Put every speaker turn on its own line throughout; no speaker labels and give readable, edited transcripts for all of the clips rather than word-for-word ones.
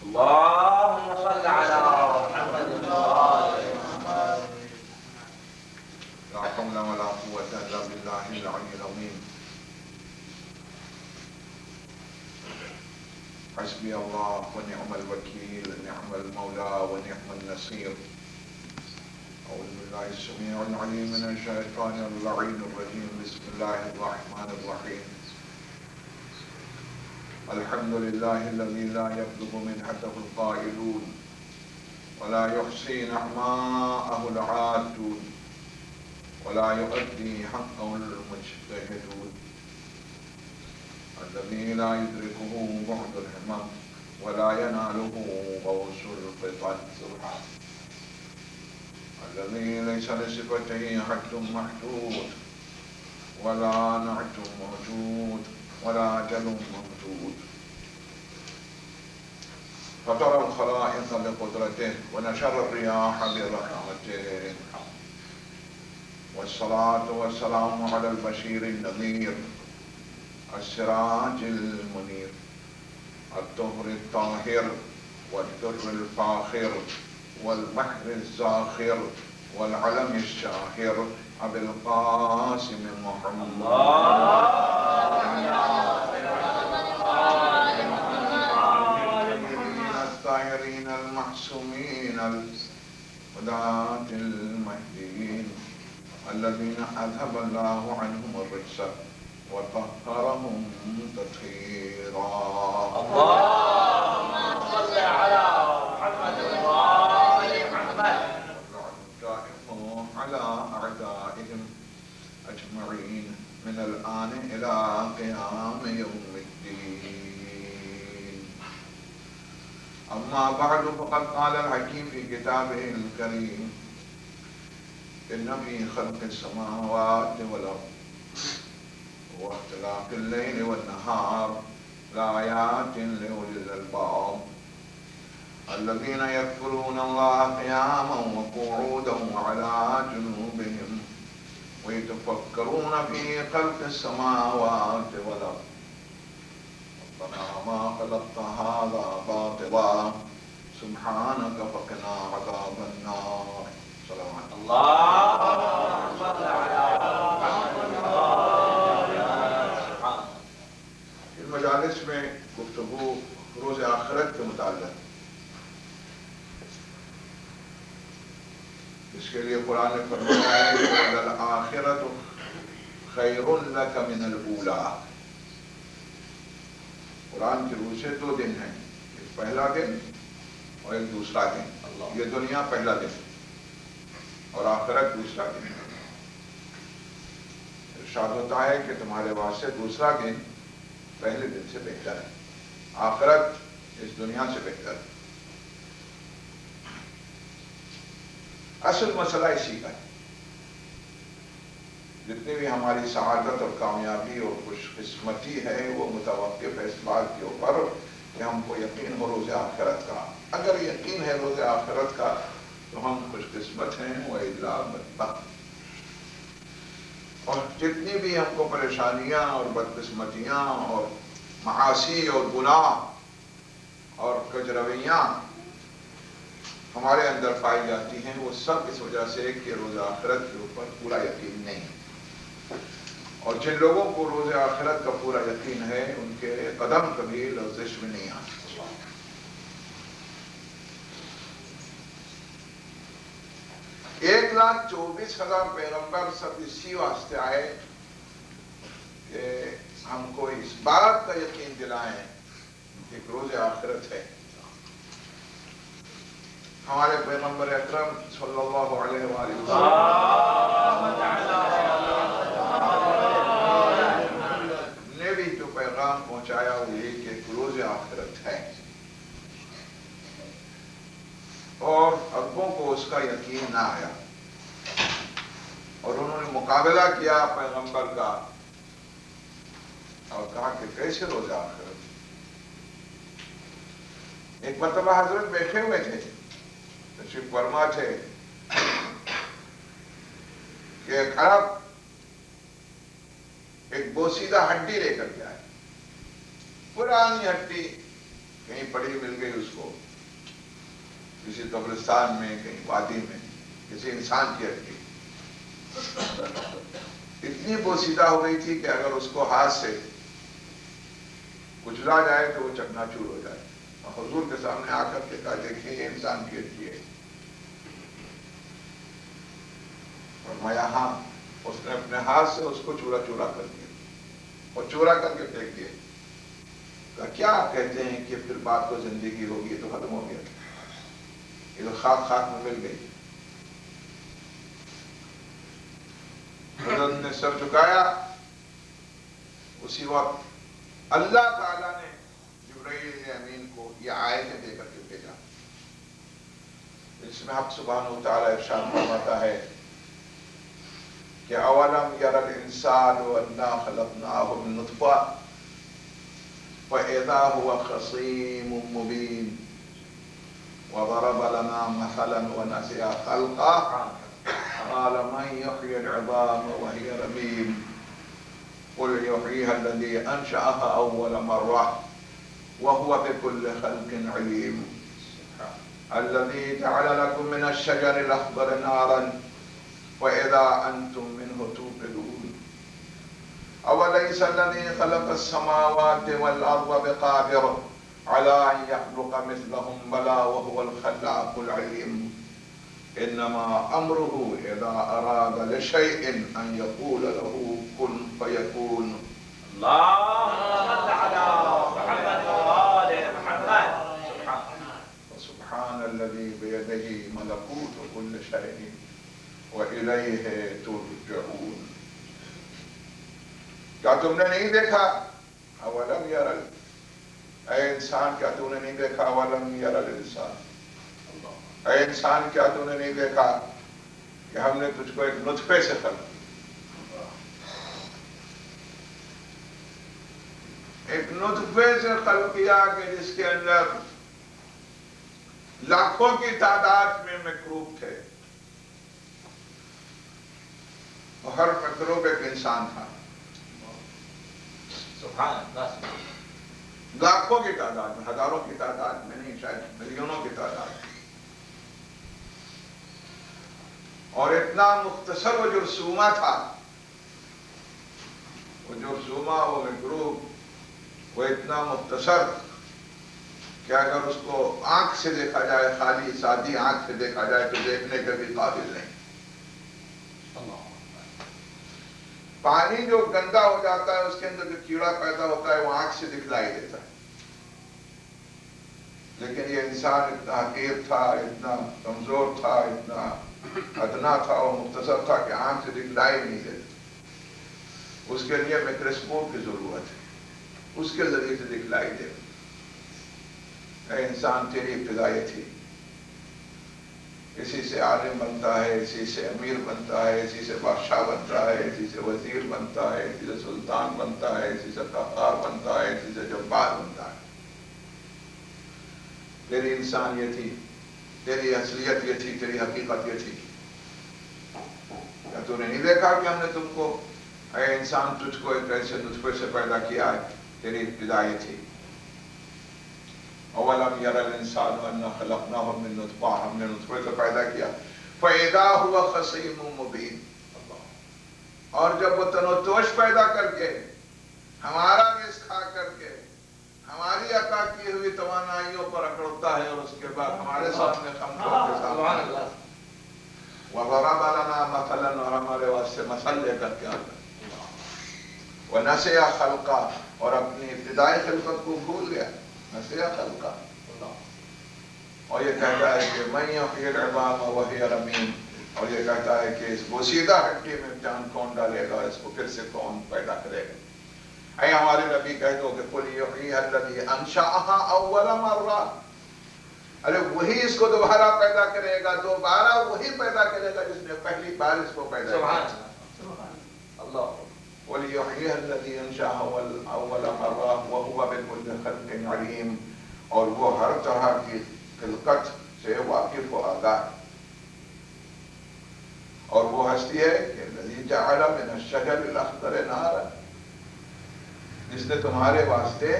اللهم صل على محمد وآل محمد.
لا حول ولا قوة إلا بالله العلي العظيم. حسبي الله ونعم الوكيل، نعم المولى ونعم النصير. أعوذ بالله السميع العليم من الشيطان اللعين الرجيم. بسم الله الرحمن الرحيم. الحمد لله الذي لا يبلغ منحته القائلون ولا يحصي نعماءه العادون ولا يؤدي حقه المجتهدون، الذي لا يدركه بعد الهمم ولا يناله غوص الفطن، الذي ليس لصفته حد محدود ولا نعت موجود ولا أجل ممدود. فطر الخلائق لقدرته ونشر الرياح برحمته، والصلاة والسلام على البشير النذير السراج المنير الطهر الطاهر والدر الفاخر والبحر الزاخر والعلم الشاهر أبي القاسم محمد الطاهرين المحسومين الهداة المهديين الذين أذهب الله عنهم الرجس وطهرهم تطهيرا.
اللهم صل على محمد وآل محمد.
واللعنة على أعدائهم أجمعين من الآن إلى قيام يوم الدين. أما بعد، فقد قال الحكيم في كتابه الكريم: إن في خلق السماوات والأرض واختلاف الليل والنهار لآيات لأولي الألباب الذين يذكرون الله قياما وقعودا وعلى جنوبهم ويتفكرون في خلق السماوات والأرض ربنا ما خلقت هذا باطلا سبحانك فقنا عذاب النار.
اللهم صل على محمد وآل محمد.
ان مجالس میں گفتگو روز آخرت کے متعلق، اس کے لیے قرآن نے فرمایا ہے کہ الآخرۃ خیر لک من الاولی. قرآن کی روح سے دو دن ہیں، ایک پہلا دن اور ایک دوسرا دن. یہ دنیا پہلا دن اور آخرت دوسرا دن. ارشاد ہوتا ہے کہ تمہارے واسطے دوسرا دن پہلے دن سے بہتر ہے، آخرت اس دنیا سے بہتر ہے. اصل مسئلہ اسی کا ہے. جتنی بھی ہماری سعادت اور کامیابی اور خوش قسمتی ہے وہ متوقف ہے اس بات کے اوپر کہ ہم کو یقین ہو روز آخرت کا. اگر یقین ہے روز آخرت کا تو ہم خوش قسمت ہیں وَإِلَّا بَدْبَخْتٌ. اور جتنی بھی ہم کو پریشانیاں اور بدقسمتیاں اور معاصی اور گناہ اور کجرویاں ہمارے اندر پائی جاتی ہیں وہ سب اس وجہ سے کہ روز آخرت کے اوپر پورا یقین نہیں. اور جن لوگوں کو روز آخرت کا پورا یقین ہے ان کے قدم کبھی لرزش میں نہیں آتے. 1,24,000 پیغمبر سب اسی واسطے آئے کہ ہم کو اس بات کا یقین دلائیں کہ روز آخرت ہے. ہمارے پیغمبر اکرم صلی اللہ علیہ وآلہ وسلم نے بھی جو پیغام پہنچایا وہ یہ کہ روز آخرت ہے، اور عربوں کو اس کا یقین نہ آیا اور انہوں نے مقابلہ کیا پیغمبر کا اور کہا کہ کیسے روز آخرت. ایک مرتبہ حضرت بیٹھے ہوئے تھے، تشریف فرما تھے کہ ایک عرب ایک بوسیدہ ہڈی لے کر کے آئے، پرانی ہڈی کہیں پڑی مل گئی اس کو، کسی قبرستان میں، کہیں وادی میں، کسی انسان کی ہڈی اتنی بوسیدہ ہو گئی تھی کہ اگر اس کو ہاتھ سے کچلا جائے تو وہ چکنا چور ہو جائے. اور حضور کے سامنے آ کر کے کہا دیکھیں یہ انسان کی ہڈی ہے. اور میں یہاں اس نے اپنے ہاتھ سے اس کو چورا چورا کر دیا اور چورا کر کے پھینک دیا. کہا کیا آپ کہتے ہیں کہ پھر بات کو زندگی ہوگی تو ختم ہو گیا، یہ تو خاک خاک میں مل گئی. حضرت نے سر جھکایا. اسی وقت اللہ تعالیٰ نے جبرائیل امین کو یہ آیتیں دے کر کے بھیجا. اس میں حق سبحانہ و تعالیٰ ارشاد فرماتا ہے کہ اولم یر الانسان انا خلقناہ من نطفہ فاذا هو خصیم مبین وضرب لنا مثلا ونسي خلقه قال من يحيي العظام وهي رميم قل يحييها الذي انشأها اول مرة وهو بكل خلق عليم الذي جعل لكم من الشجر الاخضر نارا واذا انتم منه توقدون اوليس الذي خلق السماوات والارض بقادر على ان يخلق مثلهم بلى وهو الخلاق العليم انما امره اذا اراد لشيء ان يقول له كن فيكون.
اللهم صل على محمد وآل محمد.
سبحان الذي بيده ملكوت كل شيء وإليه ترجعون. کیا تم نے نہیں دیکھا؟ اولم یر اے انسان کیا تم نے نہیں دیکھا؟ اولم یر الانسان، اے انسان کیا تم نے نہیں دیکھا کہ ہم نے تجھ کو ایک نطفے سے خلق کیا، ایک نطفے سے خلق کیا کہ جس کے اندر لاکھوں کی تعداد میں مکروب تھے اور ہر مکروب ایک انسان تھا.
سبحان اللہ.
لاکھوں کی تعداد میں، ہزاروں کی تعداد میں نہیں، شاید ملینوں کی تعداد میں. اور اتنا مختصر وہ جرثومہ تھا، وہ جرثومہ، وہ مکروب، وہ اتنا مختصر کہ اگر اس کو آنکھ سے دیکھا جائے، خالی سادی آنکھ سے دیکھا جائے تو دیکھنے کے بھی قابل نہیں. پانی جو گندا ہو جاتا ہے اس کے اندر جو کیڑا پیدا ہوتا ہے وہ آنکھ سے دکھلائی دیتا ہے، لیکن یہ انسان اتنا حقیر تھا، اتنا کمزور تھا، اتنا ادنا تھا اور مختصر تھا کہ آنکھ سے دکھلائی نہیں دیتا. اس کے لیے میکروسکوپ کی ضرورت ہے، اس کے ذریعے سے دکھلائی دے. اے انسان تیری ابتدائی تھی، اسی سے عالم بنتا ہے، اسی سے امیر بنتا ہے، اسی سے بادشاہ بنتا ہے، اسی سے وزیر بنتا ہے، اسی سے سلطان بنتا ہے، اسی سے قہار بنتا ہے، اسی سے جبار بنتا ہے. تیری انسان یہ تھی، تیری اصلیت یہ تھی، تیری حقیقت یہ تھی. کیا تو نے نہیں دیکھا کہ ہم نے تم کو، اے انسان تجھ کو ایک ایسے نطفے سے پیدا کیا ہے؟ تیری ابتدائی تھی. اولم یر الانسان انا خلقناہ من نطفہ، ہم نے نطفے سے پیدا کیا. فاذا هو خصیم مبین، اور جب وہ تنوتوش پیدا کر کے، ہمارا رزق کھا کر کے، ہماری عطا کی ہوئی توانائیوں پر اکڑتا ہے اور اس کے بعد ہمارے سامنے خمخور کے سامنے وضرب لنا مثلا، اور ہمارے واسطے مثل لے کر کے آتا ہے. ونسی خلقہ، اور اپنی ابتدائی خلقت کو بھول گیا. نسی خلقہ، اور یہ کہتا ہے کہ من یحیی العظام وہی رمیم، اور یہ کہتا ہے کہ اس بوسیدہ ہڈی میں جان کون ڈالے گا، اس کو پھر سے کون پیدا کرے گا. اے ہمارے نبی کہہ دو کہ قل یحییھا الذی انشأھا اول مرہ، ارے وہی اس کو دوبارہ پیدا کرے گا، دوبارہ وہی پیدا کرے گا جس نے پہلی بار اس کو پیدا کیا.
سبحان اللہ.
قل یحییھا الذی انشأھا اول مرہ وہو بکل خلق علیم، اور وہ ہر طرح کی خلقت سے واقف و آگاہ. اور وہ ہستی ہے کہ الذی جعل من الشجر الاخضر نارا، جس نے تمہارے واسطے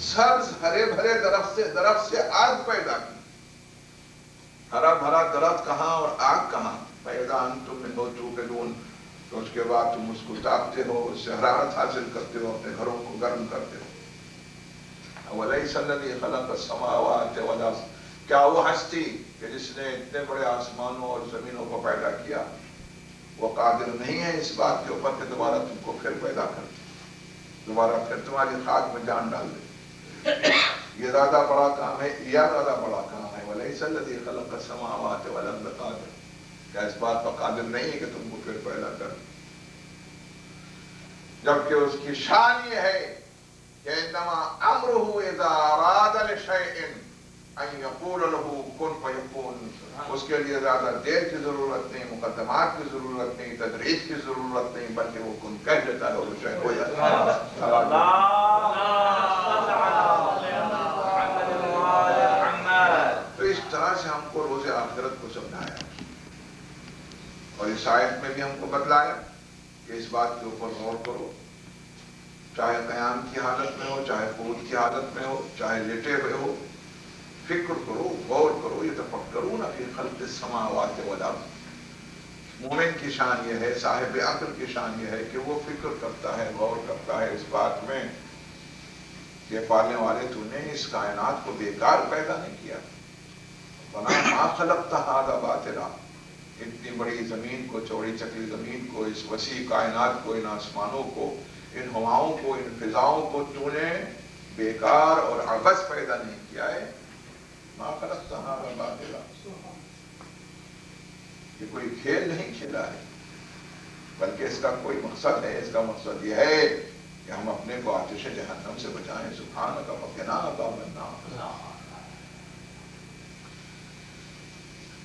سبز ہرے بھرے درخت سے آگ پیدا کی. ہرا بھرا درخت کہاں اور آگ کہاں؟ پیدا انتم منہ توقدون. تو اس کے بعد تم اس کو تاپتے ہو، اس سے حرارت حاصل کرتے ہو، اپنے گھروں کو گرم کرتے ہو. وَلَيْسَ الَّذِي خَلَقَ السَّمَاوَاتِ وَالْأَرْضَ، کیا وہ ہستی کہ جس نے اتنے بڑے آسمانوں اور زمینوں کو پیدا کیا وہ قادر نہیں ہے اس بات کے اوپر کہ دوبارہ تم کو پھر پیدا کر دے، دوبارہ پھر تمہاری خاک میں جان ڈال دے؟ یہ زیادہ بڑا کام ہے، یہ زیادہ بڑا کام ہے. وَلَيْسَ الَّذِي خَلَقَ السَّمَاوَاتِ وَالْأَرْضَ قَادِرٌ، کیا اس بات پر قادر نہیں ہے کہ تم کو پھر پیدا کر دے؟ جبکہ اس کی شان یہ ہے کہ انما امرہ اذا اراد لشیء ان یقول له کن فیکون. اس کے لیے زیادہ دیر کی ضرورت نہیں، مقدمات کی ضرورت نہیں، تدریج کی ضرورت نہیں، بلکہ وہ کن کہہ دیتا ہے اور وہ شے ہو جاتا ہے. تو اس طرح سے ہم کو روز آخرت کو سمجھایا اور اس آیت میں بھی ہم کو بتلایا کہ اس بات کے اوپر غور کرو، چاہے قیام کی حالت میں ہو، چاہے قعود کی حالت میں ہو، چاہے لیٹے ہوئے ہو، فکر کرو، غور کرو. یتفکرون فی خلق السماوات والارض. مومن کی شان یہ ہے، صاحب عقل کی شان یہ ہے کہ وہ فکر کرتا ہے، غور کرتا ہے اس بات میں کہ پالنے والے تو نے اس کائنات کو بیکار پیدا نہیں کیا. بنا ما خلقت ھذا باطلا، اتنی بڑی زمین کو، چوڑی چکلی زمین کو، اس وسیع کائنات کو، ان آسمانوں کو، ان ہواؤں کو، ان فضاؤں کو تو نے بیکار اور عبث پیدا نہیں کیا ہے. ما خلقت ھذا باطلا، یہ کوئی کھیل نہیں کھیلا ہے، بلکہ اس کا کوئی مقصد ہے. اس کا مقصد یہ ہے کہ ہم اپنے کو آتش جہنم سے بچائیں. سبحانک فقنا عذاب النار.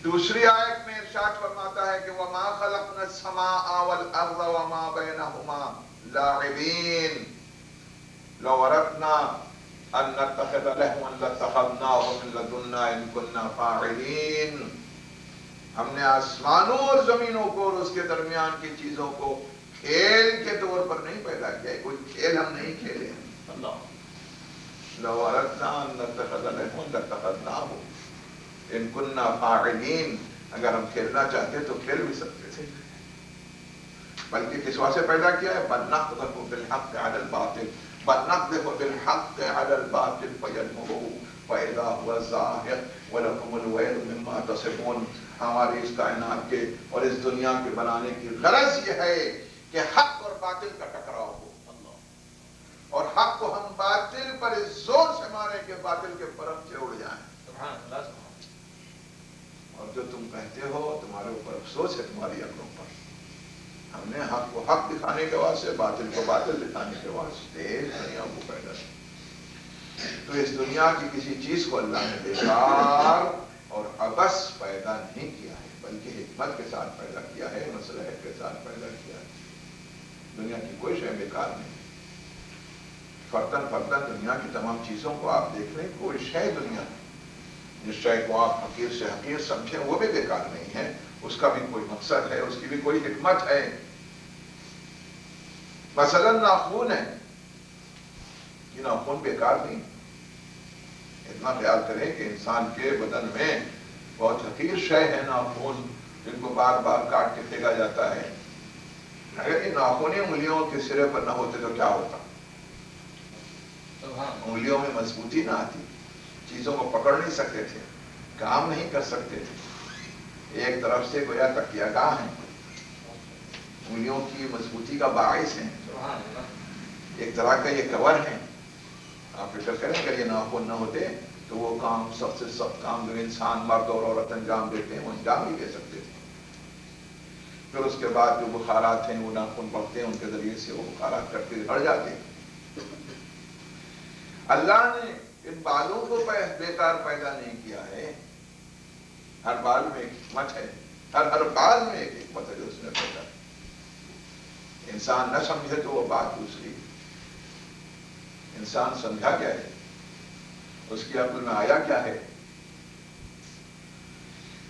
دوسری آیت میں ارشاد فرماتا ہے کہ وَمَا خَلَقْنَا السَّمَاءَ وَالْأَرْضَ وَمَا بَيْنَهُمَا لَاعِبِينَ لَوْ أَرَدْنَا أَن نَّتَّخِذَ لَهْوًا لَّاتَّخَذْنَاهُ مِن لَّدُنَّا إِن كُنَّا فَاعِلِينَ. ہم نے آسمانوں اور زمینوں کو اور اس کے درمیان کی چیزوں کو کھیل کے طور پر نہیں پیدا کیا ہے. کوئی کھیل ہم نہیں کھیلے. لَوْ أَرَدْنَا أَن نَّتَّخِذَ لَهْوًا لَّاتَّخَذْنَاهُ ان کننا فاعلین. اگر ہم کھیلنا چاہتے تو کھیل بھی سکتے تھے، بلکہ کس واسطے پیدا کیا ہے؟ بل نقذف بالحق علی الباطل، بل نقذف بالحق علی الباطل فیدمغه فاذا هو زاهق ولکم الویل مما تصفون. ہماری اس کائنات کے اور اس دنیا کے بنانے کی غرض یہ ہے کہ حق اور باطل کا ٹکراؤ ہو، اور حق کو ہم باطل پر اس زور سے ماریں کہ باطل کے پرم سے اڑ جائیں. اور جو تم کہتے ہو تمہارے اوپر افسوس ہے، تمہاری عقلوں پر. ہم نے حق کو حق دکھانے کے واسطے، باطل کو باطل دکھانے کے واسطے دنیا کو پیدا کیا. تو اس دنیا کی کسی چیز کو اللہ نے بیکار اور عبث پیدا نہیں کیا ہے، بلکہ حکمت کے ساتھ پیدا کیا ہے، مصلحت کے ساتھ پیدا کیا ہے. دنیا کی کوئی شے بیکار نہیں. فردن فردن دنیا کی تمام چیزوں کو آپ دیکھ لیں، کوئی شے دنیا جس شے کو آپ حقیر سے حقیر سمجھیں وہ بھی بیکار نہیں ہے. اس کا بھی کوئی مقصد ہے، اس کی بھی کوئی حکمت ہے. مثلا ناخون ہے، یہ ناخون بیکار نہیں. اتنا خیال کریں کہ انسان کے بدن میں بہت حقیر شے ہے ناخون، جن کو بار بار کاٹ کے پھینکا جاتا ہے. اگر یہ ناخونیں انگلیوں کے سرے پر نہ ہوتے تو کیا ہوتا؟ انگلیوں میں مضبوطی نہ آتی، چیزوں کو پکڑ نہیں سکتے تھے، کام نہیں کر سکتے تھے. ایک طرف سے گویا تکیہ گاہ ہیں، انگلیوں کی مضبوطی کا باعث ہیں. ایک طرح کا یہ کور ہے. آپ فکر کریں اگر یہ ناخن نہ ہوتے تو وہ کام، سب سے سخت کام جو انسان مرد اور عورت انجام دیتے ہیں وہ انجام نہیں دے سکتے تھے. پھر اس کے بعد جو بخارات ہیں وہ ناخن بڑھتے ہیں، ان کے ذریعے سے وہ بخارات کرتے جھڑ جاتے ہیں. اللہ نے ان بالوں کو بیکار پیدا نہیں کیا ہے. ہر بال میں ایک حکمت ہے، ہر بال میں ایک حکمت ہے جو اس نے پیدا. انسان نہ سمجھے تو وہ بات دوسری. انسان سمجھا کیا ہے، اس کی عقل میں آیا کیا ہے.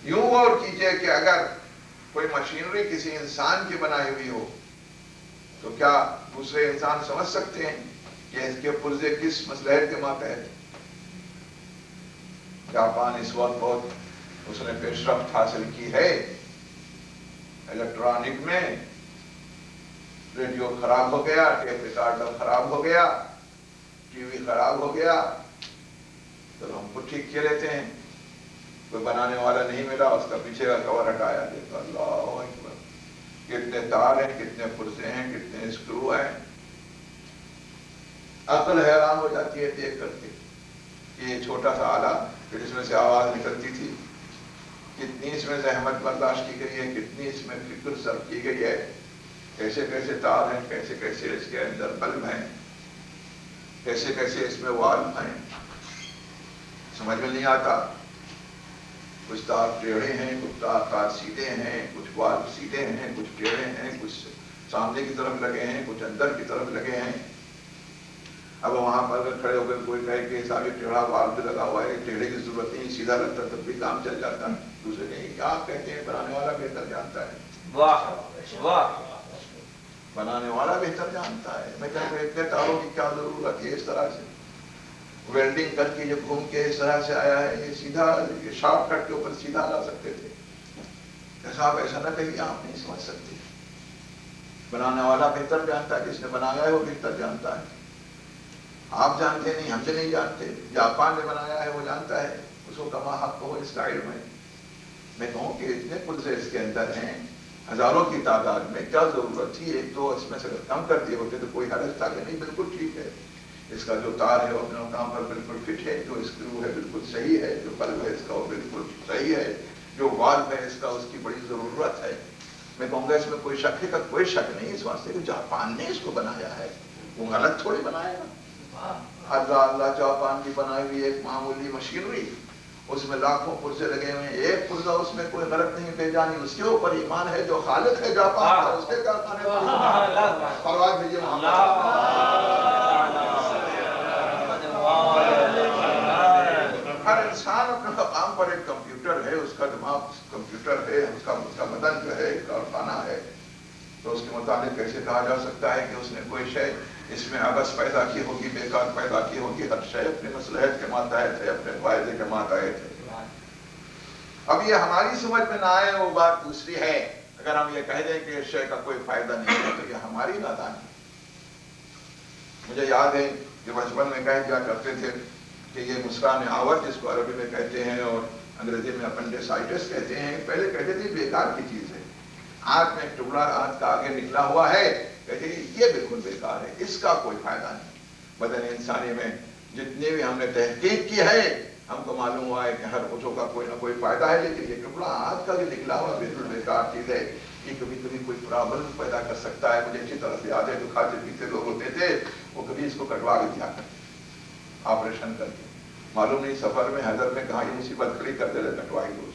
یوں غور کیجئے کہ اگر کوئی مشینری کسی انسان کی بنائی ہوئی ہو تو کیا دوسرے انسان سمجھ سکتے ہیں؟ کہ اس کے پرزے کس مصلحت کے ماتحت. جاپان اس وقت بہت اس نے پیش رفت حاصل کی ہے الیکٹرانک میں. ریڈیو خراب ہو گیا، ٹیپ ریکارڈر خراب ہو گیا، ٹی وی خراب ہو گیا، تو ہم کو ٹھیک کیے لیتے ہیں. کوئی بنانے والا نہیں ملا، اس کا پیچھے کا کور ہٹایا دیتا. اللہ اکبر، کتنے تار ہیں، کتنے پرزے ہیں، کتنے اسکرو ہیں. عقل حیران ہو جاتی ہے دیکھ کر کے کہ یہ چھوٹا سا آلہ جس میں سے آواز نکلتی تھی، کتنی اس میں زحمت برداشت کی گئی ہے، کتنی اس میں فکر صرف کی گئی ہے. کیسے کیسے تار ہیں، کیسے کیسے اس کے اندر بلب ہیں، کیسے کیسے اس میں والو ہیں، سمجھ میں نہیں آتا. کچھ تار ٹیڑھے ہیں، کچھ تار سیدھے ہیں، کچھ والو سیدھے ہیں، کچھ ٹیڑھے ہیں، کچھ سامنے کی طرف لگے ہیں، کچھ اندر کی طرف لگے ہیں. اب وہاں پر اگر کھڑے ہو کر کوئی کہے کہ صاحب ٹیڑھا والو بھی لگا ہوا ہے، ٹیڑھے کی ضرورت نہیں، سیدھا لگتا تب بھی کام چل جاتا. دوسرے کہیں کیا آپ کہتے ہیں، بنانے والا بہتر جانتا ہے.
واہ واہ،
بنانے والا بہتر جانتا ہے. میں کہتا ہوں اتنے تاروں کی کیا ضرورت ہے. اس طرح سے ویلڈنگ کر کے جب گھوم کے اس طرح سے آیا ہے، یہ سیدھا شارٹ کٹ کے اوپر سیدھا لا سکتے تھے. صاحب ایسا نہ کہیے، آپ نہیں سمجھ سکتے. بنانے والا بہتر جانتا ہے، جس نے بنایا ہے وہ بہتر جانتا ہے. آپ جانتے نہیں، ہم سے نہیں جانتے. جاپان نے بنایا ہے وہ جانتا ہے، اس کو کما حق ہو اس ٹائل میں. میں کہوں کہ اتنے پرزے اس کے اندر ہیں، ہزاروں کی تعداد میں، کیا ضرورت تھی. ایک تو اس میں سے اگر کم کر دیے ہوتے تو کوئی حرج تھا کہ نہیں، بالکل ٹھیک ہے. اس کا جو تار ہے وہ اپنے مقام پر بالکل فٹ ہے، جو اسکرو ہے بالکل صحیح ہے، جو بلب ہے اس کا وہ بالکل صحیح ہے، جو والو ہے اس کا اس کی بڑی ضرورت ہے. میں کہوں گا اس میں کوئی شک ہے، کا کوئی شک نہیں، اس واسطے کہ جاپان نے اس کو بنایا ہے، وہ غلط تھوڑی بنائے گا. اللہ جاپان کی بنائی ہوئی ایک معمولی مشینری، اس میں لاکھوں پرزے لگے ہوئے ہیں، ایک پرزہ اس میں کوئی غلط نہیں بھیجا. نہیں، اس کے اوپر ایمان ہے جو خالق ہے جاپان کا، اس کے کارخانے پرواز بھیجیے ہر انسان اپنے مقام پر ایک کمپیوٹر ہے، اس کا دماغ کمپیوٹر ہے، اس کا بدن جو ہے ایک کارخانہ ہے. تو اس کے متعلق کیسے کہا جا سکتا ہے کہ اس نے کوئی شے اس میں عبث پیدا کی ہوگی، بیکار پیدا کی ہوگی. ہر شے اپنے مصلحت کے ماتحت ہے، اپنے فائدے کے ماتحت ہے. اب یہ ہماری سمجھ میں نہ آئے وہ بات دوسری ہے. اگر ہم یہ کہہ دیں کہ اس شے کا کوئی فائدہ نہیں ہے تو یہ ہماری نادانی. مجھے یاد ہے کہ بچپن میں کہہ دیا کرتے تھے کہ یہ مسران آور، جس کو عربی میں کہتے ہیں اور انگریزی میں اپنڈیسائٹس کہتے ہیں، پہلے کہتے تھے بیکار کی چیز ہے. آنکھ میں ایک ٹکڑا آنکھ کا آگے نکلا ہوا ہے، کہتے ہیں یہ بالکل بیکار ہے، اس کا کوئی فائدہ نہیں. بدن انسانی میں جتنی بھی ہم نے تحقیق کی ہے، ہم کو معلوم ہوا ہے کہ ہر عضو کا کوئی نہ کوئی فائدہ ہے، لیکن یہ ٹکڑا آنکھ کا جو نکلا ہوا بالکل بیکار چیز ہے. یہ کبھی کبھی کوئی پرابلم پیدا کر سکتا ہے. مجھے اچھی طرح سے یاد ہے جو کھاتے پیتے لوگ ہوتے تھے وہ کبھی اس کو کٹوا کے دیا کرتے، آپریشن کر کے. معلوم نہیں سفر میں حضرت میں کہاں یہ مصیبت کھڑی کر دے رہے کٹوائی دو.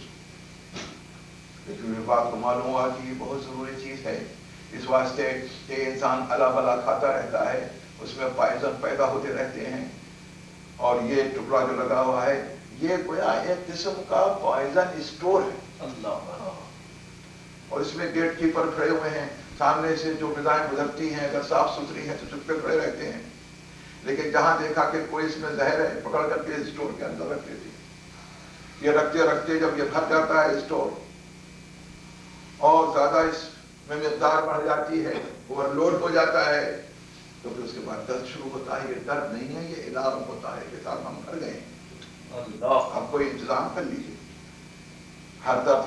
لیکن میرے بات کو معلوم ہوا کہ یہ بہت ضروری چیز ہے. اس واسطے کہ انسان الا بلا کھاتا رہتا ہے، اس میں پائزن پیدا ہوتے رہتے ہیں. اور یہ ٹکڑا جو لگا ہوا ہے یہ گویا ایک قسم کا پوائزن اسٹور ہے. اللہ. اور اس میں گیٹ کیپر کھڑے ہوئے ہیں، سامنے سے جو غذائیں گزرتی ہیں اگر صاف ستھری ہیں تو چپ پہ کھڑے رہتے ہیں. لیکن جہاں دیکھا کہ کوئی اس میں زہر ہے، پکڑ کر کے اسٹور کے اندر رکھ دیتے. یہ رکھتے رکھتے جب یہ بھر جاتا ہے اسٹور اور زیادہ اس میں مقدار بڑھ جاتی ہے، اوور لوڈ ہو جاتا ہے، تو پھر اس کے بعد درد شروع ہوتا ہے. یہ درد نہیں ہے، یہ الارم ہوتا ہے کہ صاحب ہم مر گئے. آپ کوئی انتظام کر لیجیے. ہر درد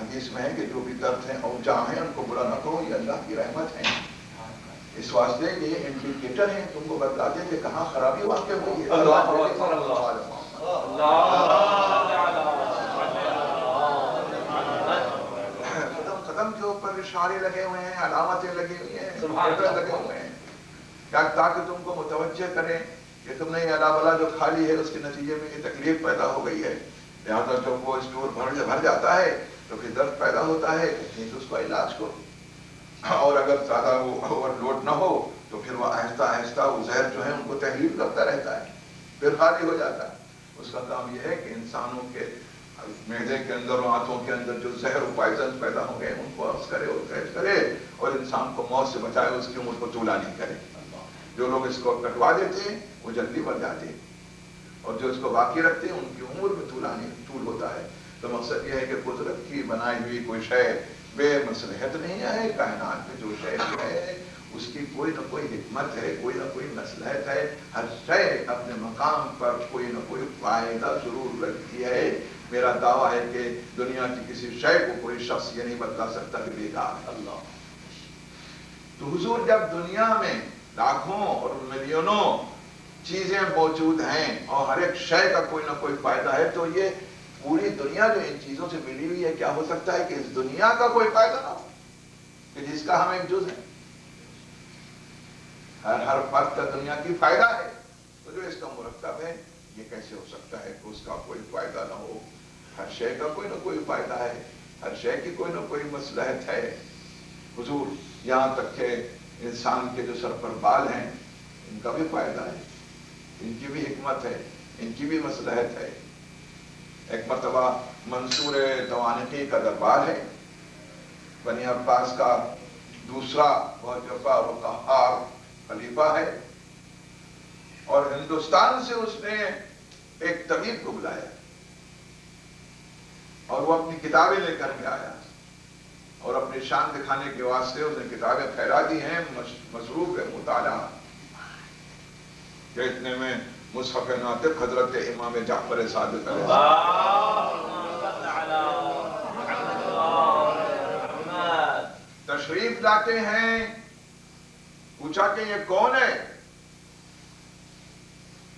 حدیث میں ہے کہ جو بھی درد ہیں اور جہاں ہیں ان کو برا نہ کرو، یہ اللہ کی رحمت ہے. اس واسطے یہ انڈیکیٹر ہیں، تم کو بتا دیں کہ کہاں خرابی واقع ہوئی ہے. قدم کے اوپر اشارے لگے ہوئے ہیں، علامتیں لگی ہوئی ہیں، لگے ہوئے ہیں، تاکہ تم کو متوجہ کریں کہ تم نے یہ الا بلا جو کھا لی ہے اس کے نتیجے میں یہ تکلیف پیدا ہو گئی ہے. لہٰذا جب وہ اسٹور بھر جاتا ہے تو پھر درد پیدا ہوتا ہے، نہیں تو اس کا علاج کرو. اور اگر زیادہ وہ اوور لوڈ نہ ہو تو پھر وہ آہستہ آہستہ وہ زہر جو ہے ان کو تحلیل کرتا رہتا ہے، پھر خالی ہو جاتا ہے. اس کا کام یہ ہے کہ انسانوں کے معدے کے اندر اور آنتوں کے اندر جو زہر و پوائزن پیدا ہو گئے ان کو عرض کرے اور قید کرے اور انسان کو موت سے بچائے، اس کی عمر کو طولانی کرے. جو لوگ اس کو کٹوا دیتے ہیں وہ جلدی مر جاتے ہیں، اور جو اس کو باقی رکھتے ہیں ان کی عمر میں طول ہوتا ہے۔ تو مقصد یہ ہے کہ قدرت کی بنائی ہوئی کوئی شے بے مصلحت نہیں ہے، کائنات میں جو شے ہے اس کی کوئی نہ کوئی حکمت ہے، کوئی نہ کوئی مصلحت ہے، ہر شے اپنے مقام پر کوئی نہ کوئی فائدہ ضرور رکھتی ہے۔ میرا دعویٰ ہے کہ دنیا کی کسی شے کو کوئی شخص یہ نہیں بتلا سکتا کہ بیکار ہے۔ اللہ تو حضور جب دنیا میں لاکھوں اور ملینوں چیزیں موجود ہیں اور ہر ایک شے کا کوئی نہ کوئی فائدہ ہے، تو یہ پوری دنیا جو ان چیزوں سے ملی ہوئی ہے، کیا ہو سکتا ہے کہ اس دنیا کا کوئی فائدہ نہ ہو کہ جس کا ہم ایک جز ہیں؟ ہر فرد کا دنیا کی فائدہ ہے، تو جو اس کا مرکب ہے یہ کیسے ہو سکتا ہے کہ اس کا کوئی فائدہ نہ ہو؟ ہر شے کا کوئی نہ کوئی فائدہ ہے، ہر شے کی کوئی نہ کوئی مصلحت ہے۔ حضور یہاں تک کہ انسان کے جو سر پر بال ہیں ان کا بھی فائدہ ہے، ان کی بھی حکمت ہے، ان کی بھی مصلحت ہے۔ ایک مرتبہ منصور توانقی کا دربار ہے، بنی عباس کا دوسرا بہت جبار و قہار خلیفہ ہے، اور ہندوستان سے اس نے ایک طبیب کو بلایا اور وہ اپنی کتابیں لے کر کے آیا، اور اپنی شان دکھانے کے واسطے اس نے کتابیں پھیلا دی ہیں، مصروف ہے مطالعہ کہ اتنے میں مصحف ناطق حضرت امام جعفر صادق علیہ تشریف لاتے ہیں۔ پوچھا کہ یہ کون ہے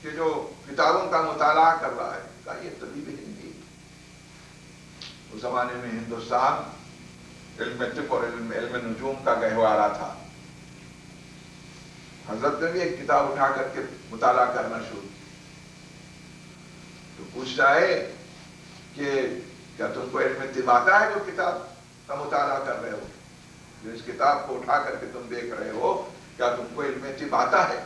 کہ جو کتابوں کا مطالعہ کر رہا ہے؟ کہا یہ طبیب ہندی۔ اس زمانے میں ہندوستان علم طب اور علم نجوم کا گہوارہ تھا۔ حضرت نے بھی ایک کتاب اٹھا کر کے مطالعہ کرنا شروع کیا، تو پوچھ رہا ہے کہ کیا تم کو علم طب آتا ہے جو کتاب کا مطالعہ کر رہے ہو؟ جو اس کتاب کو اٹھا کر کے تم دیکھ رہے ہو، کیا تم کو علم طب آتا ہے؟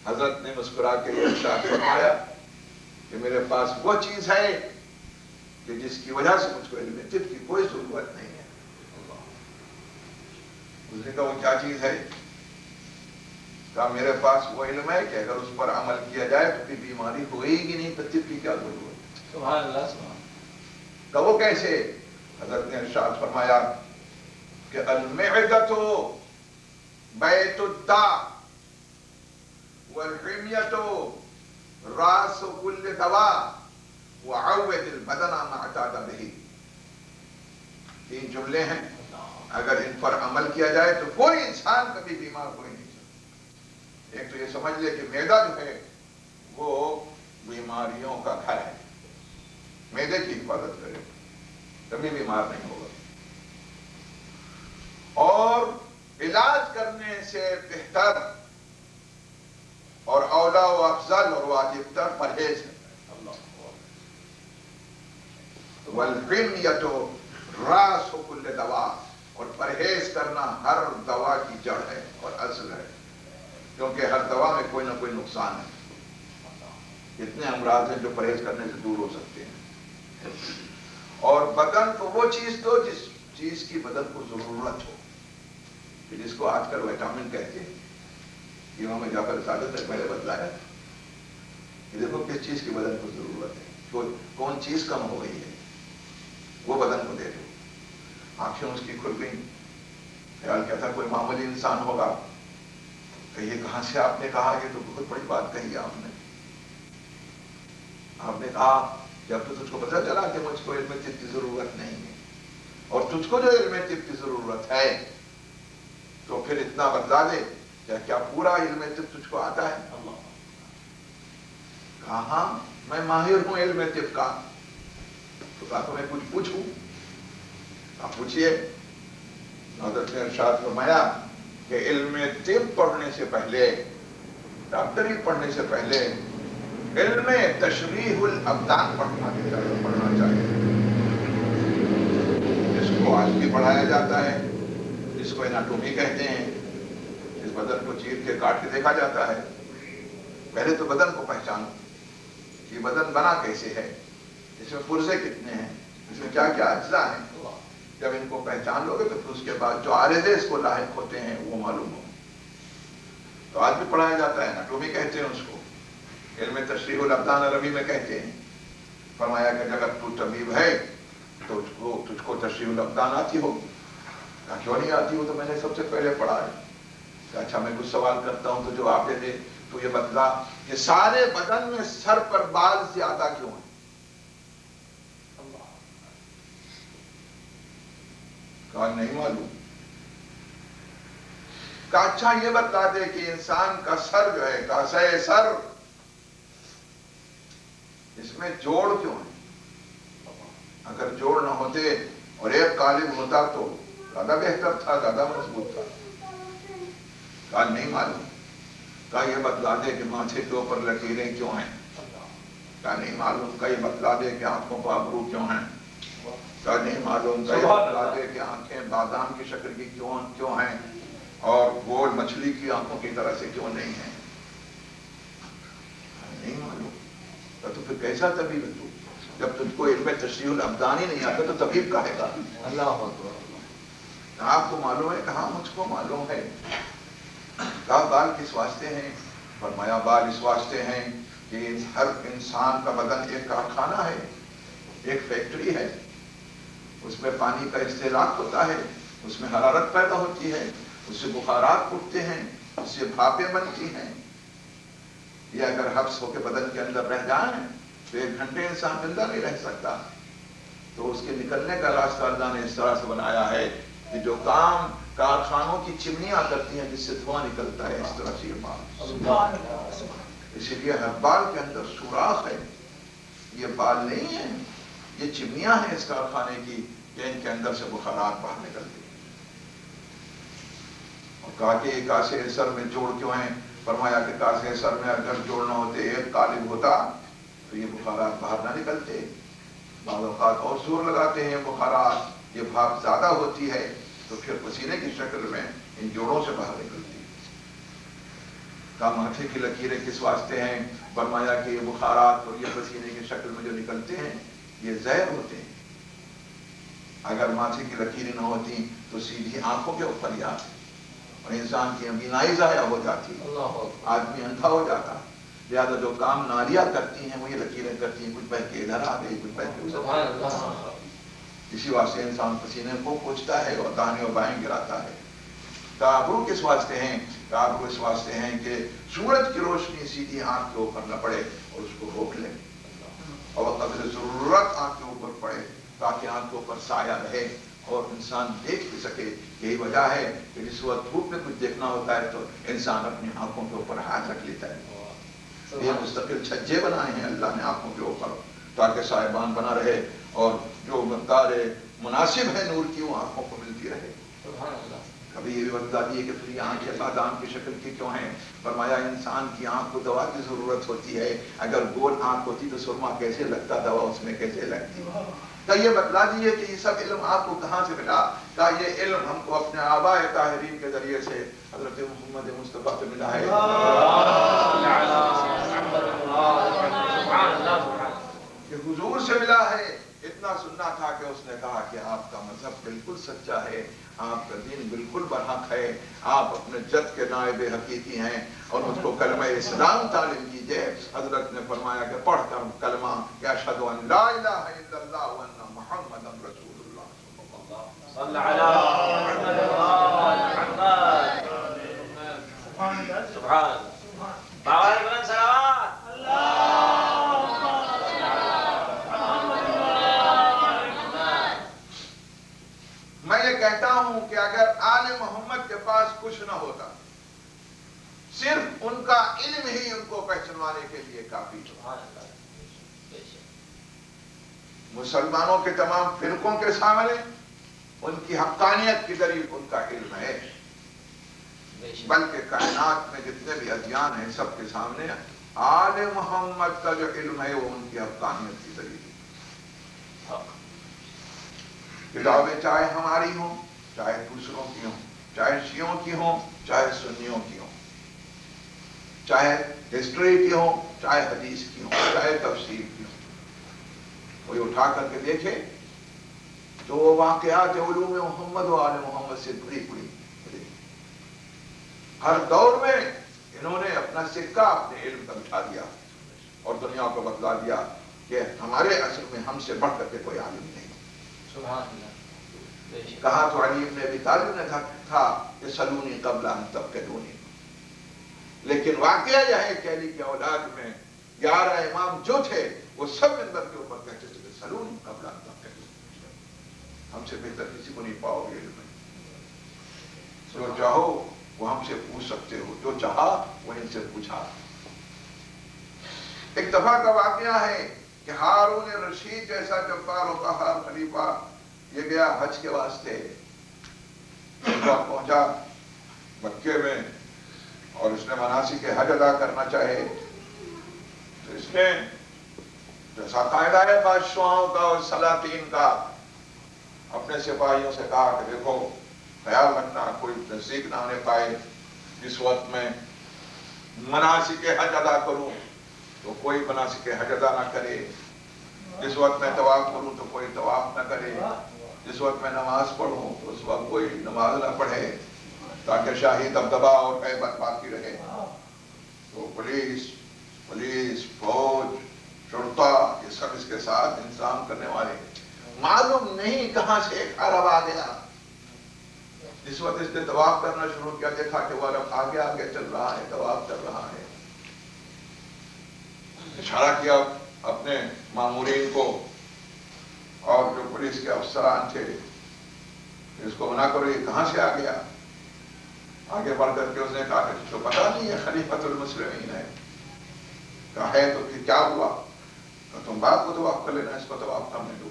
حضرت نے مسکرا کے یہ ارشاد فرمایا کہ میرے پاس وہ چیز ہے کہ جس کی وجہ سے مجھ کو علم طب کی کوئی ضرورت نہیں ہے۔ اس نے کہا وہ کیا چیز ہے؟ کہا میرے پاس وہ علم ہے کہ اگر اس پر عمل کیا جائے تو کوئی بیماری ہوئے گی نہیں، تو طب کی کیا ضرورت ہے؟ سبحان اللہ سبحان۔ کہا وہ کیسے؟ حضرت نے ارشاد فرمایا کہ المعدۃ بیت الداء والحمیۃ راس کل دواء وعود البدن ما اعتاد به۔ تین جملے ہیں، اگر ان پر عمل کیا جائے تو کوئی انسان کبھی بیمار ہو ہی نہیں سکتا۔ ایک تو یہ سمجھ لے کہ معدہ جو ہے وہ بیماریوں کا گھر ہے، معدے کی حفاظت کرے کبھی بیمار نہیں ہوگا، اور علاج کرنے سے بہتر اور اولا و افضل اور واجب تر پرہیز ہے۔ والحمیۃ راس کل دواء، اور پرہیز کرنا ہر دوا کی جڑ ہے اور اصل ہے، کیونکہ ہر دوا میں کوئی نہ کوئی نقصان ہے۔ اتنے امراض ہیں جو پرہیز کرنے سے دور ہو سکتے ہیں۔ اور بدن کو وہ چیز دو جس چیز کی بدن کو ضرورت ہو، کہ جس کو آج کل وٹامن کہتے ہیں۔ امام جعفر صادق نے پہلے بتلایا کہ دیکھو کس چیز کی بدن کو ضرورت ہے، کون چیز کم ہو گئی ہے، وہ بدن کو دے دو۔ آنکھیں اس کی کھل گئی، خیال کیا تھا کوئی معمولی انسان ہوگا، کہ یہ کہاں سے آپ نے کہا؟ یہ تو بہت بڑی بات کہی آپ نے۔ آپ نے کہا جب تو تجھ کو پتہ چلا کہ مجھ کو علم طب کی ضرورت نہیں ہے، اور تجھ کو جو علم طب کی ضرورت ہے تو پھر اتنا بتلا دے، کیا پورا علم طب تجھ کو آتا ہے؟ کہا ہاں میں ماہر ہوں علم طب کا۔ تو کہا تو میں کچھ پوچھوں؟ آپ پوچھئے۔ حضرت نے ارشاد فرمایا کہ علم طب پڑھنے سے پہلے، ڈاکٹری پڑھنے سے پہلے علم تشریح الابدان پڑھنا چاہیے، جس کو آج بھی پڑھایا جاتا ہے، جس کو اناٹومی کہتے ہیں، اس بدن کو چیر کے کاٹ کے دیکھا جاتا ہے۔ پہلے تو بدن کو پہچانو، یہ بدن بنا کیسے ہے، اس میں پرزے کتنے ہیں، اس میں کیا کیا اجزاء ہیں۔ جب ان کو پہچان لو گے تو پھر اس کے بعد جو عارضے اس کو لاحق ہوتے ہیں وہ معلوم ہو۔ تو آج بھی پڑھایا جاتا ہے، اناٹومی کہتے ہیں اس کو، علم تشریح الابدان عربی میں کہتے ہیں۔ فرمایا کہ اگر تو طبیب ہے تو تجھ کو تشریح الابدان آتی ہوگی۔ کہا کیوں نہیں آتی ہو؟ تو میں نے سب سے پہلے پڑھا ہے۔ کہ اچھا میں کچھ سوال کرتا ہوں تو جواب دے دے، تو یہ بتلا کہ سارے بدن میں سر پر بال زیادہ کیوں ہیں؟ کہا نہیں معلوم۔ کہا اچھا یہ بتلا دے کہ انسان کا سر جو ہے، کاسے سر، اس میں جوڑ کیوں ہے؟ اگر جوڑ نہ ہوتے اور ایک قالب ہوتا تو زیادہ بہتر تھا، زیادہ مضبوط تھا۔ کہا نہیں معلوم۔ کہا یہ بتلا دے کہ ماتھے کے اوپر لکیریں کیوں ہیں؟ کہا نہیں معلوم۔ کہا یہ بتلا دے کہ آنکھوں پر ابرو کیوں ہیں؟ کہا نہیں معلوم۔ کہا یہ بتلا دے کہ آنکھیں بادام کی شکل کی کیوں ہیں اور گول مچھلی کی آنکھوں کی طرح سے کیوں نہیں ہیں؟ نہیں معلوم۔ تو پھر کیسا طبیب ہے تو؟ جب تجھ کو علم تشریح الابدان ہی نہیں آتا تو طبیب کہے گا؟
اللہ اکبر۔
آپ کو معلوم ہے؟ کہاں مجھ کو معلوم ہے۔ کہا بال کس واسطے ہیں؟ فرمایا بال اس واسطے ہیں کہ ہر انسان کا بدن ایک کارخانہ ہے، ایک فیکٹری ہے، اس میں پانی کا استہلاک ہوتا ہے، اس میں حرارت پیدا ہوتی ہے، اس سے بخارات اٹھتے ہیں، اس سے بھاپیں بنتی ہیں۔ یہ اگر حبس ہو کے بدن کے اندر رہ جائیں تو 1 گھنٹے انسان زندہ نہیں رہ سکتا۔ تو اس کے نکلنے کا راستہ اللہ نے اس طرح سے بنایا ہے کہ جو کام کارخانوں کی چمنیاں کرتی ہیں جس سے دھواں نکلتا ہے، اس طرح سے یہ بال، اسی لیے ہر بال کے اندر سوراخ ہے۔ یہ بال نہیں ہے، یہ چمنیاں ہیں اس کارخانے کی کہ ان کے اندر سے بخارات باہر نکلتی ہیں۔ اور کہا کہ یہ کاسے سر میں جوڑ کیوں ہیں؟ فرمایا کہ کاسے سر میں اگر جوڑ نہ ہوتے، ایک قالب ہوتا تو یہ بخارات باہر نہ نکلتے۔ بعض اوقات اور زور لگاتے ہیں بخارات، یہ بھاپ زیادہ ہوتی ہے تو پھر پسینے کی شکل میں ان جوڑوں سے باہر نکلتی ہے۔ کہا ماتھے کی لکیریں کس واسطے ہیں؟ فرمایا کہ یہ بخارات اور یہ پسینے کی شکل میں جو نکلتے ہیں یہ زہر ہوتے ہیں۔ اگر ماتھے کی لکیریں نہ ہوتی تو سیدھی آنکھوں کے اوپر ہی آتی اور انسان کی بینائی ضائع ہو جاتی، آدمی اندھا ہو جاتا۔ لہٰذا جو کام نالیاں کرتی ہیں وہ یہ لکیریں کرتی ہیں، کچھ بہ کے ادھر آ گئی، کچھ بہ کے ادھر۔ اسی واسطے انسان پسینے کو پوچھتا ہے اور داہنے و بائیں گراتا ہے۔ ابرو کس واسطے ہیں؟ ابرو اس واسطے ہیں کہ سورج کی روشنی سیدھی آنکھ کے اوپر نہ پڑے اور اس کو روک لے، اور قدر ضرورت آنکھ کے اوپر پڑے تاکہ آنکھ کے اوپر سایہ رہے اور انسان دیکھ بھی سکے۔ یہی وجہ ہے کہ جس وقت دھوپ میں کچھ دیکھنا ہوتا ہے تو انسان اپنی آنکھوں کے اوپر ہاتھ رکھ لیتا ہے۔ یہ مستقل چھجے بنائے ہیں اللہ نے آنکھوں کے اوپر تاکہ سائبان بنا رہے اور جو مقدار مناسب ہے نور کی وہ آنکھوں کو ملتی رہے۔ کبھی یہ بھی بتا دیے کہ پھر یہ آنکھیں بادام کی شکل کی کیوں ہیں؟ فرمایا انسان کی آنکھ کو دوا کی ضرورت ہوتی ہے، اگر گول آنکھ ہوتی تو سرما کیسے لگتا، دوا اس میں کیسے لگتی؟ کہا یہ بتلا دیے کہ یہ سب علم آپ کو کہاں سے ملا؟ کہا یہ علم ہم کو اپنے آباء طاہرین کے ذریعے سے حضرت محمد مصطفیٰ سے ملا ہے۔ یہ حضور سے ملا ہے۔ اتنا سننا تھا کہ اس نے کہا کہ آپ کا مذہب بالکل سچا ہے، آپ کا دین بالکل برحق ہے، آپ اپنے جد کے نائب حقیقی ہیں اور مجھ کو کلمہ اسلام تعلیم کیجئے۔ حضرت نے فرمایا کہ پڑھ کر کلمہ کہ اشہد ان لا الہ الا اللہ وان محمد رسول اللہ
صلی علی محمد سبحان باوال بلند سلامات
میں یہ کہتا ہوں کہ اگر آل محمد کے پاس کچھ نہ ہوتا، صرف ان کا علم ہی ان کو پہچانوانے کے لیے کافی تھا۔ مسلمانوں کے تمام فرقوں کے سامنے ان کی حقانیت کی دلیل ان کا علم ہے، بلکہ کائنات میں جتنے بھی ادیان ہیں سب کے سامنے آل محمد کا جو علم ہے وہ ان کی حقانیت کی دلیل ہے۔ کتابیں چاہے ہماری ہوں، چاہے دوسروں کی ہوں، چاہے شیعوں کی ہوں، چاہے سنیوں کی ہوں، چاہے ہسٹری کی ہوں، چاہے حدیث کی ہوں، چاہے تفسیر کی ہوں، کوئی اٹھا کر کے دیکھے تو وہ واقعات علوم محمد و آل محمد سے بھری پڑی۔ ہر دور میں انہوں نے اپنا سکہ اپنے علم کا بٹھا دیا اور دنیا کو بتلا دیا کہ ہمارے عصر میں ہم سے بڑھ کر کے کوئی عالم نہیں.
سبحان اللہ.
کہا تو علی ابن ابی طالب نے تھا کہ سلونی قبل ان تفقدونی. لیکن واقعہ یہ ہے کہ علی کی اولاد میں 11 امام جو تھے وہ سب منبر کے اوپر کہتے تھے کہ سلونی قبل ان تفقدونی. ہم سے بہتر کسی کو نہیں پاؤ گے علم میں. جو چاہو وہ ہم سے پوچھ سکتے ہو، جو چاہا وہ ان سے پوچھا. ایک دفعہ کا واقعہ ہے کہ ہارون رشید جیسا جبار و قہار خلیفہ یہ گیا حج کے واسطے. پہنچا مکے میں اور اس نے مناسک حج ادا کرنا چاہے تو اس نے جیسا قاعدہ ہے بادشاہوں کا اور سلاطین کا اپنے سپاہیوں سے کہا کہ دیکھو خیال رکھنا کوئی نزدیک نہ آنے پائے. جس وقت میں مناسک حج ادا کروں تو کوئی مناسک حج ادا نہ کرے. جس وقت میں طواف کروں تو کوئی طواف نہ کرے. جس وقت میں نماز پڑھوں تو اس وقت کوئی نماز نہ پڑھے تاکہ شاہی دبدبہ اور ہیبت باقی رہے. تو پولیس فوج شرطا یہ سب اس کے ساتھ انتظام کرنے والے. معلوم نہیں کہاں سے ایک عرب آ گیا. جس وقت اس نے طواف کرنا شروع کیا دیکھا کہ وہ عرب آگے آگے چل رہا ہے، طواف کر رہا ہے. اشارہ کیا اپنے مامورین کو اور جو پولیس کے افسران تھے اس کو منع کرو یہ کہاں سے آ گیا. آگے بڑھ کر کے اس نے کہا کہ اس کو پتا نہیں ہے خلیفۃ المسلمین ہے. کہا ہے تو پھر کیا ہوا؟ تو تم بات کو طواف کر لینا، اس کو طواف کرنے دو.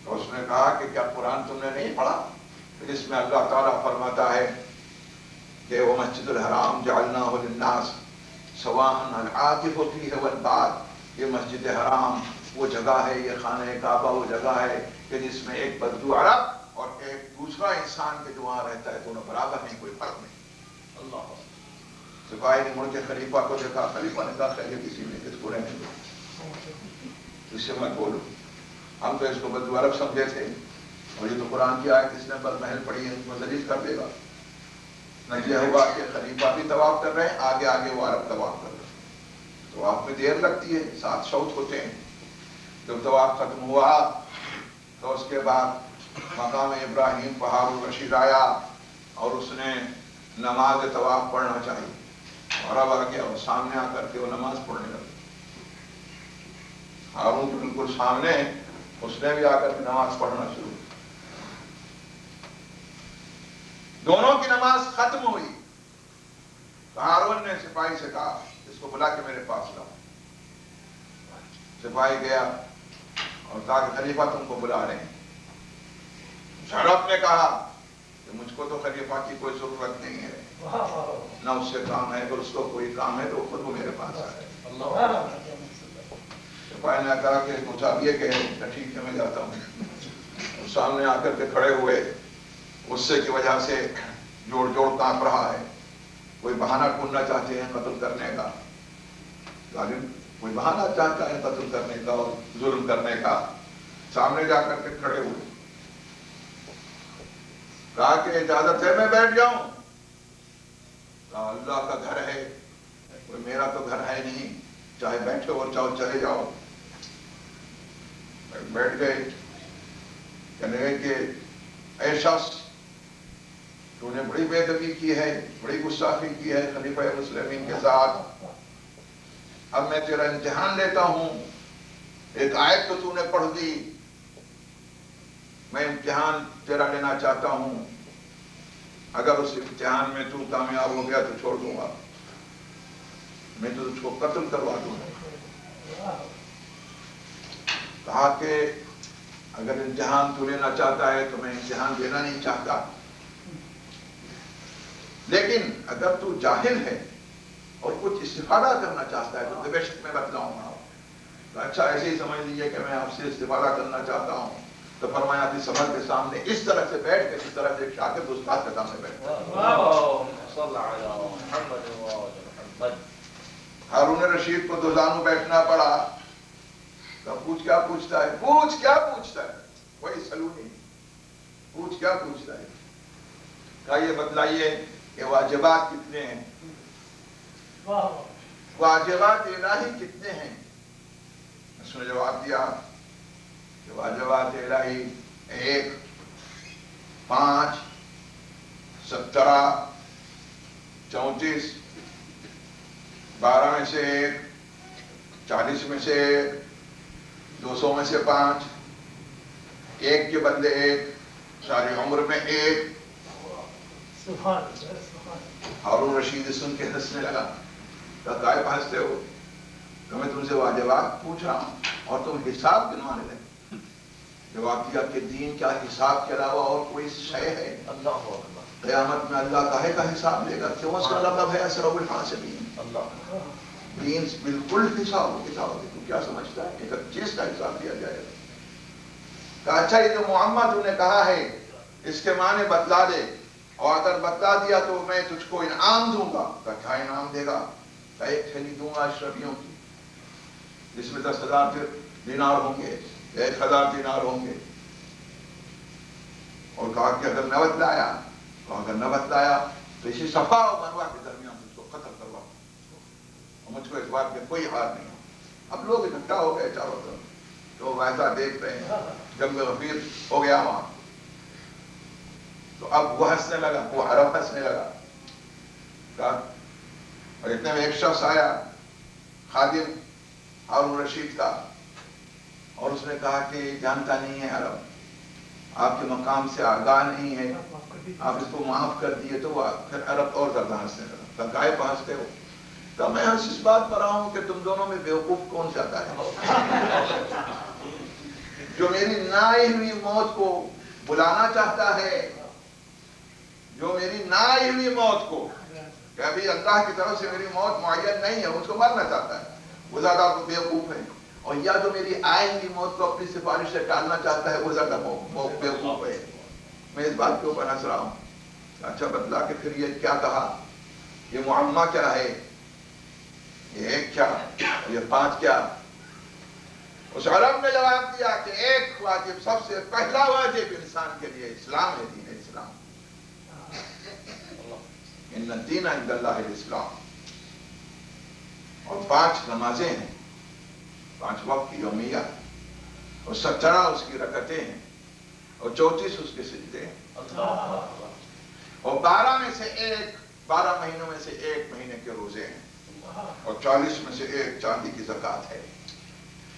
تو اس نے کہا کہ کیا قرآن تم نے نہیں پڑھا جس میں اللہ تعالیٰ فرماتا ہے کہ وہ مسجد الحرام جعلناہ للناس سواء العاکف فیہ والباد. یہ مسجد حرام وہ جگہ ہے، یہ خانہ کعبہ وہ جگہ ہے کہ جس میں ایک بدو عرب اور ایک دوسرا انسان کے جو وہاں رہتا ہے دونوں برابر نہیں، کوئی فرق نہیں.
اللہ.
سپاہی نے مڑ کے خلیفہ کو دیکھا. خلیفہ نے کہا خیر کسی میں کس کو رہنے دو، اس سے مت بولو. ہم تو اس کو بدو عرب سمجھے تھے اور یہ تو قرآن کی آیت اس نے بل محل پڑھی ہے، اس کو ذلیل کر دے گا. نتیجہ ہوا کہ خلیفہ بھی طواف کر رہے ہیں، آگے آگے وہ عرب طواف کر رہے ہیں. طواف میں دیر لگتی ہے، 7 شوط ہوتے ہیں. جب طواف ختم ہوا تو اس کے بعد مقام ابراہیم پہاڑ الرشید آیا اور اس نے نماز طواف پڑھنا چاہیے. اور اب آ گیا اور سامنے آ کر کے وہ نماز پڑھنے لگا. ہارون کے بالکل سامنے اس نے بھی آ کر کے نماز پڑھنا شروع. دونوں کی نماز ختم ہوئی. ہارون نے سپاہی سے کہا اس کو بلا کے میرے پاس لاؤ. سپاہی گیا اور کہا کہ خلیفہ تم کو بلا رہے ہیں. شرف نے کہا کہ مجھ کو تو خلیفہ کی کوئی ضرورت نہیں ہے، نہ اس سے کام ہے، اگر اس کو کوئی کام ہے تو خود وہ میرے پاس آئے. سپاہی نے کہا کہ مجھے اب یہ کہ ٹھیک ہے میں جاتا ہوں. سامنے آ کر کے کھڑے ہوئے. غصے کی وجہ سے جوڑ جوڑ کانپ رہا ہے. کوئی بہانہ ڈھونڈنا چاہتے ہیں قتل کرنے کا. ظالم کوئی بہانہ چاہتا ہے قتل کرنے کا اور ظلم کرنے کا. سامنے جا کر کے کھڑے ہوئے. کہا کہ اجازت ہے میں بیٹھ جاؤں؟ کہا اللہ کا گھر ہے، کوئی میرا تو گھر ہے نہیں، چاہے بیٹھو اور چاہو چلے جاؤ. بیٹھ گئے. کہنے لگے کہ اے شخص تو نے بڑی بے ادبی کی ہے، بڑی گستاخی کی ہے خلیفہ مسلمین کے ساتھ. اب میں تیرا امتحان لیتا ہوں. ایک آیت تو نے پڑھ دی، میں امتحان تیرا لینا چاہتا ہوں. اگر اس امتحان میں تو کامیاب ہو گیا تو چھوڑ دوں گا، میں تو تجھ کو قتل کروا دوں گا. کہا کہ اگر امتحان تو لینا چاہتا ہے تو میں امتحان دینا نہیں چاہتا، لیکن اگر تو جاہل ہے اور کچھ استفادہ کرنا چاہتا ہے تو بے شک میں بتلاؤں گا. تو اچھا ایسے ہی سمجھ لیجیے کہ میں آپ سے استفادہ کرنا چاہتا ہوں. تو فرمایا کہ سبق کے سامنے اس طرح سے بیٹھ کے جس طرح سے ایک شاگرد استاد کے سامنے بیٹھتا ہے. ہارون رشید کو دوزانو بیٹھنا پڑا. تو پوچھ کیا پوچھتا ہے، پوچھ کیا پوچھتا ہے، وہی سلونی پوچھ کیا پوچھتا ہے. کہا یہ بتلائیے کہ واجبات کتنے ہیں. واجبات الہی کتنے ہیں؟ اس نے جواب دیا کہ واجبات الہی 1 5 17 34 12 میں سے 1 40 میں سے 1 200 میں سے 5 1 کے بدلے 1 ساری عمر میں 1. ہارون رشید سن کے ہنسنے لگا. کہا کائے ہنستے ہو؟ کہ میں تم سے واجبات پوچھ رہا ہوں اور تم حساب گنوانے لگے. جواب دیا کہ دین کیا حساب کے علاوہ اور کوئی شے ہے؟ قیامت میں اللہ کاہے کا حساب لے گا؟ کیوں سلم ہے اسرع الحاسبین. دین بالکل حساب کتاب ہے. تو کیا سمجھتا ہے کہ ایک چیز کا حساب دیا جائے گا؟ کہا اچھا یہ جو معمہ تو نے کہا ہے اس کے معنی بتلا دے، اور اگر بتلا دیا تو میں تجھ کو انعام دوں گا. کہا کیا انعام دے گا؟ کہا 1 تھیلی دوں گا اشرفیوں کی جس میں 10,000 دینار ہوں گے، 1,000 دینار ہوں گے. اور کہا کہ اگر نہ بتلایا، تو اگر نہ بتلایا تو اسی صفا و مروہ کے درمیان تجھ کو قتل کروا. اور مجھ کو اس بات میں کوئی ہار نہیں. اب لوگ اکٹھا ہو گئے چاروں طرف، تو ویسا دیکھ رہے ہیں. جنگ غفیر ہو گیا وہاں. تو اب وہ ہنسنے لگا، وہ عرب ہنسنے لگا. اور اتنے میں ایک شخص آیا خادم ہارون رشید کا، اور اس نے کہا کہ جانتا نہیں ہے عرب، آپ کے مقام سے آگاہ نہیں ہے، آپ اس کو معاف کر دیے. تو وہ پھر عرب اور زیادہ ہنسنے لگا. کہا کائے پہ ہنستے ہو؟ تو میں ہنس اس بات پر رہا ہوں کہ تم دونوں میں بیوقوف کون چاہتا ہے؟ جو میری نہ آئی ہوئی موت کو بلانا چاہتا ہے، جو میری نہ آئی ہوئی موت کو، کہ ابھی اللہ کی طرف سے میری موت معین نہیں ہے، اس کو مرنا چاہتا ہے، وہ زیادہ بیوقوف ہے. اور یا جو میری آئی ہوئی موت کو اپنی سفارش سے ٹالنا چاہتا ہے، وہ زیادہ بیوقوف ہے. میں اس بات کے اوپر ہنس رہا ہوں. اچھا بتلا کہ پھر یہ کیا کہا؟ یہ معمہ کیا ہے؟ یہ 1 کیا؟ یہ 5 کیا؟ اس عرب نے جواب دیا کہ 1 واجب، سب سے پہلا واجب انسان کے لیے اسلام ہے، دین اسلام. ان الدین عند اللہ الاسلام. اور 5 نمازیں ہیں، 5 وقت کی یومیہ، اور 17 اس کی رکعتیں ہیں، اور 34 اس کے سجدے ہیں. اور 12 میں سے 1 12 مہینوں میں سے 1 مہینے کے روزے ہیں، اور 40 میں سے 1 چاندی کی زکوٰۃ ہے،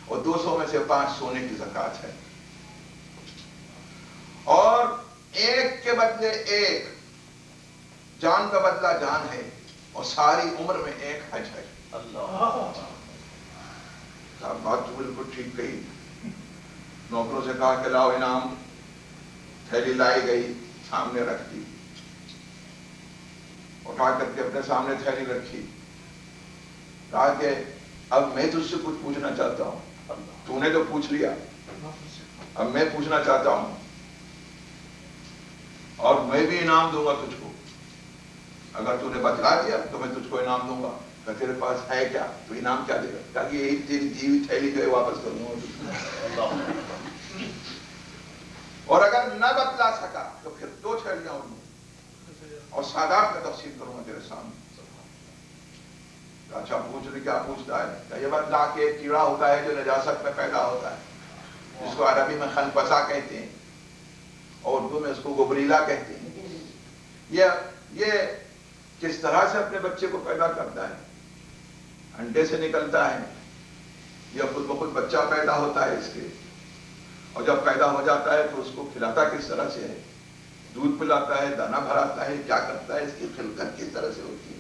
اور 200 میں سے 5 سونے کی زکوٰۃ ہے. اور 1 کے بدلے 1 جان کا بدلہ جان ہے، اور ساری عمر میں 1 حج ہے. بات تو بالکل ٹھیک کہی. نوکروں سے کہا کہ لاؤ انعام. تھیلی لائی گئی، سامنے رکھ دی. اٹھا کر کے اپنے سامنے تھیلی رکھی. کہا کہ اب میں تجھ سے کچھ پوچھنا چاہتا ہوں. تو نے تو پوچھ لیا، اب میں پوچھنا چاہتا ہوں، اور میں بھی انعام دوں گا تجھ کو. اگر تو نے بتلا دیا تو میں تجھ کو انعام دوں گا. کہ تیرے پاس ہے کیا؟ تو انعام کیا دے گا؟ تاکہ یہی تیری دی ہوئی تھیلی جو ہے واپس کروں گا. اور اگر نہ بتلا سکا تو پھر 2 تھیلیاں اور سادات میں تفصیل کروں گا تیرے سامنے. اچھا پوچھ رہے کیا پوچھتا ہے؟ کہ یہ بتلا کہ ایک کیڑا ہوتا ہے جو نجاست میں پیدا ہوتا ہے، جس کو عربی میں خنفسا کہتے ہیں، اور اردو میں اس کو گبریلا کہتے ہیں. یہ کس طرح سے اپنے بچے کو پیدا کرتا ہے؟ انڈے سے نکلتا ہے، یا خود بخود بچہ پیدا ہوتا ہے اس کے، اور جب پیدا ہو جاتا ہے تو اس کو کھلاتا کس طرح سے ہے؟ دودھ پلاتا ہے، دانا بھراتا ہے، کیا کرتا ہے؟ اس کی خلقت کس طرح سے ہوتی ہے؟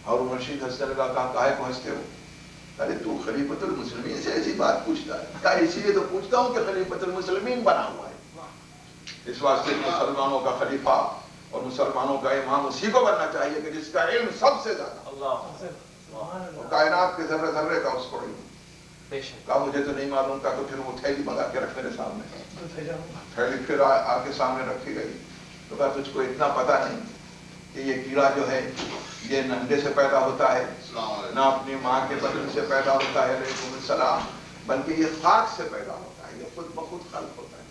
اور رشید ہنسنے لگا. کہا کاہے کو ہنستے ہو؟ ارے تو خلیفۃ المسلمین سے ایسی بات پوچھتا ہے؟ کہا اسی لیے تو پوچھتا ہوں کہ خلیفۃ المسلمین بنا ہوا ہے. اس واسطے مسلمانوں کا خلیفہ اور مسلمانوں کا امام اسی کو بننا چاہیے کہ جس کا علم سب سے زیادہ، اور کائنات کے ذرے ذرے کا اس کو علم. کہا مجھے تو نہیں معلوم. کا تو پھر وہ تھیلی منگا کے رکھ میرے سامنے. تھیلی پھر آ کے سامنے رکھی گئی. تو کہا تجھ کو اتنا پتا نہیں کہ یہ کیڑا جو ہے یہ نہ انڈے سے پیدا ہوتا ہے، نہ اپنی ماں کے بدن سے پیدا ہوتا ہے علیکم السلام، بلکہ یہ خاک سے پیدا ہوتا ہے. یہ خود بخود خلق ہوتا ہے.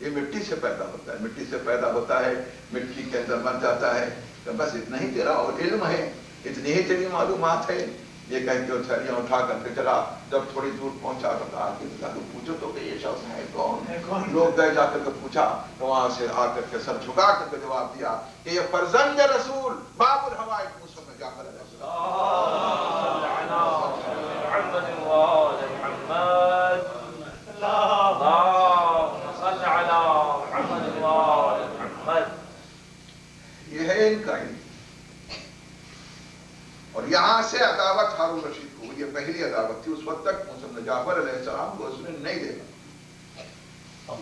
یہ مٹی سے پیدا ہوتا ہے، مٹی سے پیدا ہوتا ہے، مٹی کے اندر مر جاتا ہے. کہ بس اتنا ہی تیرا اور علم ہے اتنی ہی تیری معلومات ہے؟ یہ کہہ کے تھیلیاں اٹھا کر کے چلا. جب تھوڑی دور پہنچا تو کہا کہ پوچھو تو کہ یہ شخص ہے کون؟ لوگ گئے جا کر کے پوچھا تو وہاں سے آ کر کے سر جھکا کر کے جواب دیا کہ یہ فرزند رسول باب الحوائج موسیٰ بن جعفر علیہ السلام. یہ ہے ان کا علم. اور یہاں سے عداوت ہارون رشید کو، یہ پہلی عداوت تھی. اس وقت تک موسیٰ بن جعفر علیہ السلام کو اس نے نہیں دیکھا.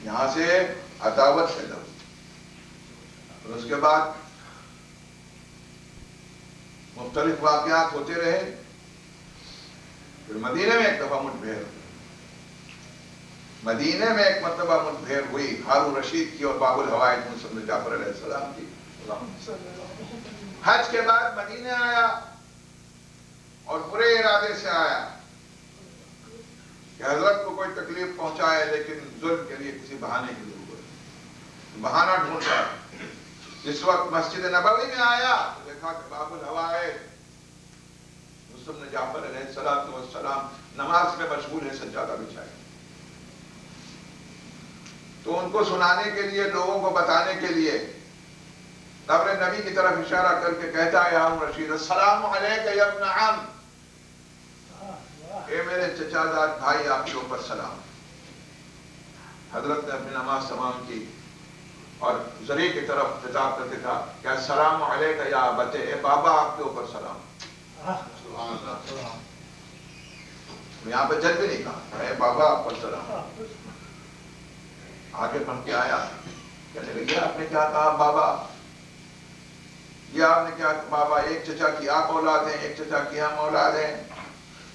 یہاں سے عداوت پیدا ہوئی. اور اس کے بعد مختلف واقعات ہوتے رہے. پھر مدینے میں ایک دفعہ مٹبھیڑ ہوئی. مدینے میں ایک مرتبہ مٹبھیڑ ہوئی ہارون رشید کی اور باب الحوائج موسیٰ بن جعفر علیہ السلام کی. حج کے بعد مدینے آیا اور برے ارادے سے آیا کہ حضرت کو کوئی تکلیف پہنچائے، لیکن ظلم کے لیے کسی بہانے کی ضرورت ہے. بہانہ ڈھونڈا. جس وقت مسجد نبوی میں آیا تو دیکھا کہ باب الحوائج موسیٰ بن جعفر علیہ السلام نماز میں مشغول ہے، سجادہ بچھائے. تو ان کو سنانے کے لیے، لوگوں کو بتانے کے لیے قبر نبی کی طرف اشارہ کر کے کہتا ہے ہارون رشید السلام علیک یا ابن عم، اے میرے چچا زاد بھائی آپ کے اوپر سلام. حضرت نے اپنی نماز تمام کی اور ذریع کی طرف خطاب کر کے کہا کہ السلام علیک یا ابت، اے بابا آپ کے اوپر سلام. سبحان اللہ. یہاں پہ جد بھی نہیں کہا اے بابا آپ پر سلام. آگے بڑھ کے آیا، کہنے لگے آپ نے کیا کہا بابا؟ یہ آپ نے کیا بابا؟ ایک چچا کی آپ اولاد ہیں، ایک چچا کی ہم اولاد ہیں.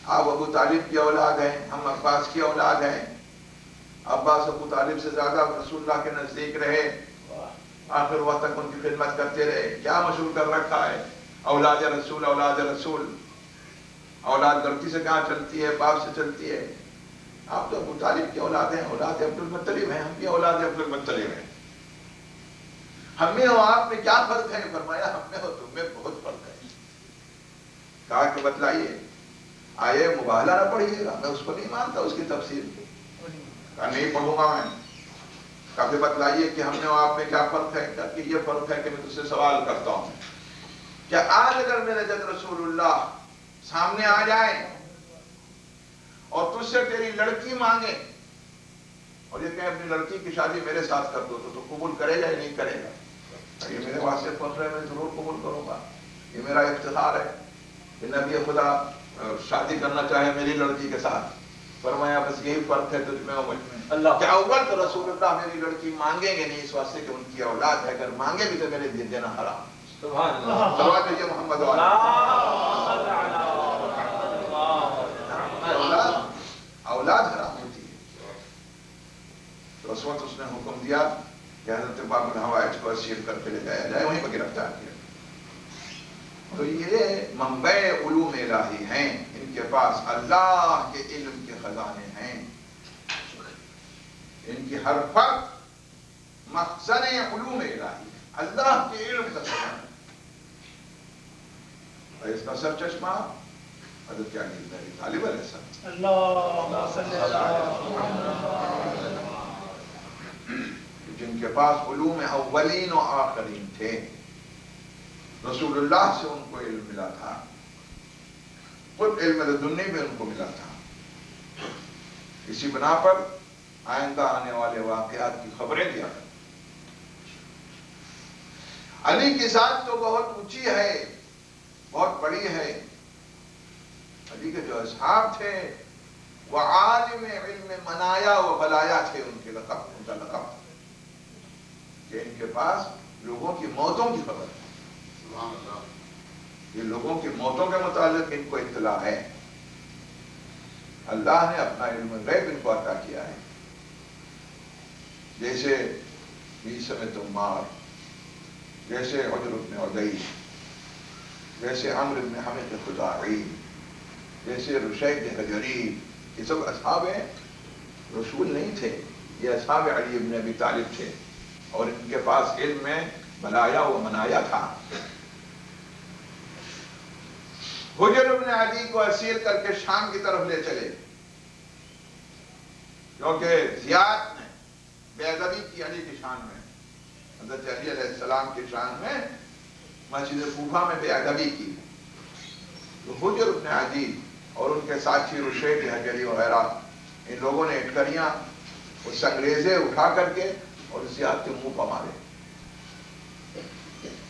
آپ ابو طالب کی اولاد ہیں، ہم عباس کی اولاد ہیں. عباس ابو طالب سے زیادہ رسول اللہ کے نزدیک رہے، آخر وقت تک ان کی خدمت کرتے رہے. کیا مشہور کر رکھا ہے اولاد رسول اولاد رسول. اولاد لڑکی سے کہاں چلتی ہے؟ باپ سے چلتی ہے. آپ تو ابو طالب کی اولاد ہیں، اولاد عبد المطلب ہیں. ہم بھی اولاد عبد المطلب ہیں. ہم میں اور آپ میں کیا فرق ہے؟ فرمایا ہم میں اور تم میں بہت فرق ہے. کہا کہ بتلائیے. آئے مباہلہ نہ پڑھیے گا، میں اس کو نہیں مانتا اس کی تفسیر. کہا نہیں پڑھوں گا میں. کہا کہ بتلائیے کہ ہم میں اور آپ میں کیا فرق ہے؟ کہا کہ یہ فرق ہے کہ میں تجھ سے سوال کرتا ہوں کہ آج اگر میرے جد رسول اللہ سامنے آ جائیں اور تجھ سے تیری لڑکی مانگے اور یہ کہ اپنی لڑکی کی شادی میرے ساتھ کر دو تو قبول کرے گا یا نہیں کرے گا؟ یہ میرے واسطے فخر ہے، میں ضرور قبول کروں گا. یہ میرا افتخار ہے کہ نبی خدا شادی کرنا چاہے میری لڑکی کے ساتھ. فرمایا بس یہی فرق ہے تجھ میں اور مجھ میں کہ اول تو رسول اللہ میری لڑکی مانگیں گے نہیں اس واسطے کہ ان کی اولاد ہے، اگر مانگے بھی تو میرے دینا حرام. سبحان اللہ. صلوات بھیجیے محمد اولاد حرام ہوتی ہے. تو اس وقت اس نے حکم دیا کہ حضرت باب الحوائج کو اسیر کر کے لے جایا جائے، وہیں پر گرفتار کیا. تو یہ منبع علوم الہی ہیں. ان کے پاس اللہ کے علم کے خزانے ہیں. ان کی ہر فرد مخزن علوم الہی ہے، اللہ کے علم کا خزانہ. اور اس کا سر چشمہ حضرت علی بن ابی طالب علیہ السلام. اللہم صلی جن کے پاس علوم اولین و آخرین تھے. رسول اللہ سے ان کو علم ملا تھا، خود علم لدنی میں ان کو ملا تھا. اسی بنا پر آئندہ آنے والے واقعات کی خبریں دیا. علی کی ذات تو بہت اونچی ہے، بہت بڑی ہے. علی کے جو اصحاب تھے وہ عالم علم منایا و بلایا تھے. ان کے لقب، ان کا لقب کہ ان کے پاس لوگوں کی موتوں کی خبر ہے. یہ لوگوں کی موتوں کے متعلق ان کو اطلاع ہے. اللہ نے اپنا علم غیب ان کو عطا کیا ہے. جیسے عیسی بن تمار، جیسے عجر بن عدی، جیسے عمرو بن حمید خزاعی، جیسے رشید حجری. یہ سب اصحاب رسول نہیں تھے، یہ اصحاب علی بن ابی طالب تھے اور ان کے پاس علم میں بلایا و منایا تھا. حجر ابن عدی کو اسیر کر کے شام کی طرف لے چلے، کیونکہ زیاد نے بے ادبی کی علی کی شان میں، حضرت علی علیہ السلام کی شان میں مسجد کوفہ میں بے ادبی کی. تو حجر ابن عدی اور ان کے ساتھی رشید حجری وغیرہ، ان لوگوں نے اٹکریاں اس انگریزے اٹھا کر کے اور زیاد کے منہ پر مارے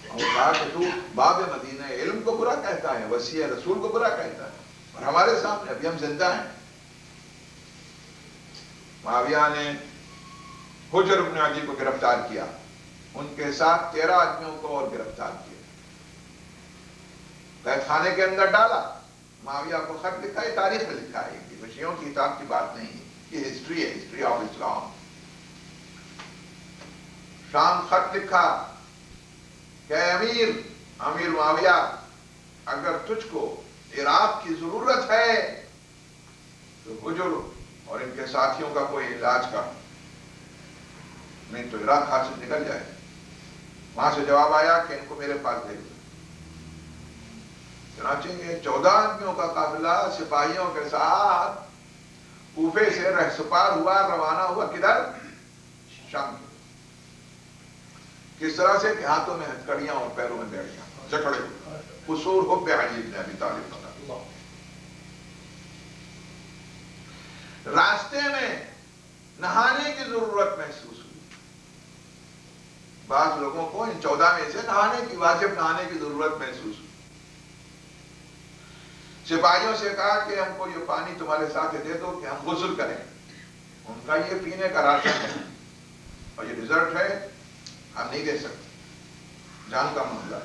اور کہا کہ تو باب مدینہ علم کو برا کہتا ہے، وسیع رسول کو برا کہتا ہے، اور ہمارے سامنے ابھی ہم زندہ ہیں. معاویہ نے حجر ابن عدی کو گرفتار کیا، ان کے ساتھ 13 آدمیوں کو اور گرفتار کیا، قید خانے کے اندر ڈالا. معاویہ کو خط لکھا، یہ تاریخ میں لکھا ہے، یہ شیعوں کی کتاب کی بات نہیں ہے، یہ ہسٹری ہے، ہسٹری آف اسلام. شام خط لکھا کہ امیر معاویہ، اگر تجھ کو عراق کی ضرورت ہے تو حجر اور ان کے ساتھیوں کا کوئی علاج کر، نہیں تو عراق ہاتھ سے نکل جائے. وہاں سے جواب آیا کہ ان کو میرے پاس بھیج دو. چنانچہ یہ 14 آدمیوں کا قافلہ سپاہیوں کے ساتھ کوفے سے رہسپار ہوا، روانہ ہوا کدھر؟ شام. کس طرح سے کہ ہاتھوں میں ہتھکڑیاں اور پیروں میں بیڑیاں جکڑے، قصور حب علی بن ابی طالب. راستے میں نہانے کی ضرورت محسوس ہوئی. بعض لوگوں کو ان 14 میں سے نہانے کی، واجب نہانے کی ضرورت محسوس ہوئی. سپاہیوں سے کہا کہ ہم کو یہ پانی تمہارے ساتھ دے دو کہ ہم غسل کریں. ان کا یہ پینے کا راشن ہے اور یہ ڈیزرٹ ہے، ہم نہیں دے سکتے، جان کا معاملہ.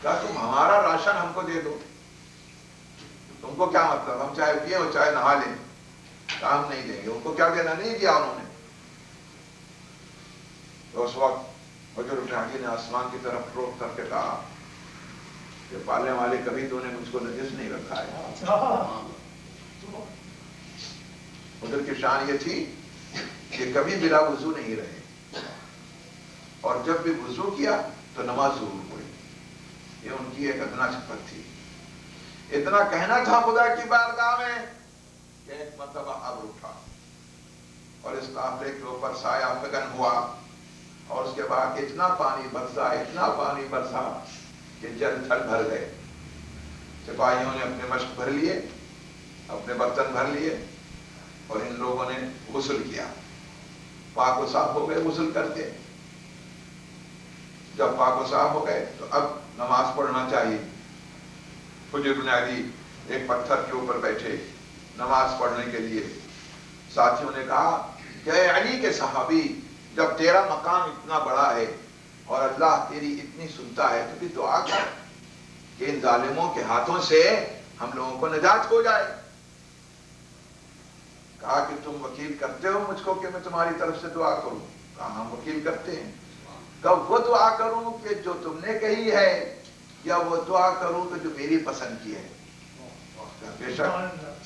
کہا تم ہمارا راشن ہم کو دے دو، تم کو کیا مطلب، ہم چاہے پیے اور چاہے نہا لیں. کہا ہم نہیں دیں گے. ان کو کیا دینا، نہیں دیا انہوں نے. تو اس وقت حجر ابن عدی نے آسمان کی طرف روک کر کے کہا کہ پالنے والے کبھی تو نے مجھ کو نجس نہیں رکھا ہے. حجر کی شان یہ تھی کہ کبھی بلا وضو نہیں رہے، اور جب بھی وضو کیا تو نماز ضرور پڑھی. یہ ان کی ایک ادنا صفت تھی. اتنا کہنا تھا خدا کی بارگاہ میں کہ ایک مرتبہ ابر اٹھا اور اس قافلے کے اوپر سایہ فگن ہوا، اور اس کے بعد اتنا پانی برسا کہ جل تھل بھر گئے. سپاہیوں نے اپنے مشق بھر لیے، اپنے برتن بھر لیے، اور ان لوگوں نے غسل کیا. پاک و صاف ہو گئے غسل کر کے. جب پاک و صاف ہو گئے تو اب نماز پڑھنا چاہیے. حجر بن عدی ایک پتھر کے اوپر بیٹھے نماز پڑھنے کے لیے. ساتھیوں نے کہا کہ اے علی کے صحابی، جب تیرا مقام اتنا بڑا ہے اور اللہ تیری اتنی سنتا ہے تو بھی دعا کر کہ ان ظالموں کے ہاتھوں سے ہم لوگوں کو نجات ہو جائے. کہا کہ تم وکیل کرتے ہو مجھ کو کہ میں تمہاری طرف سے دعا کروں؟ کہا ہم وکیل کرتے ہیں. کہا وہ دعا کروں کہ جو تم نے کہی ہے، یا وہ دعا کروں کہ جو میری پسند کی ہے؟ بے شک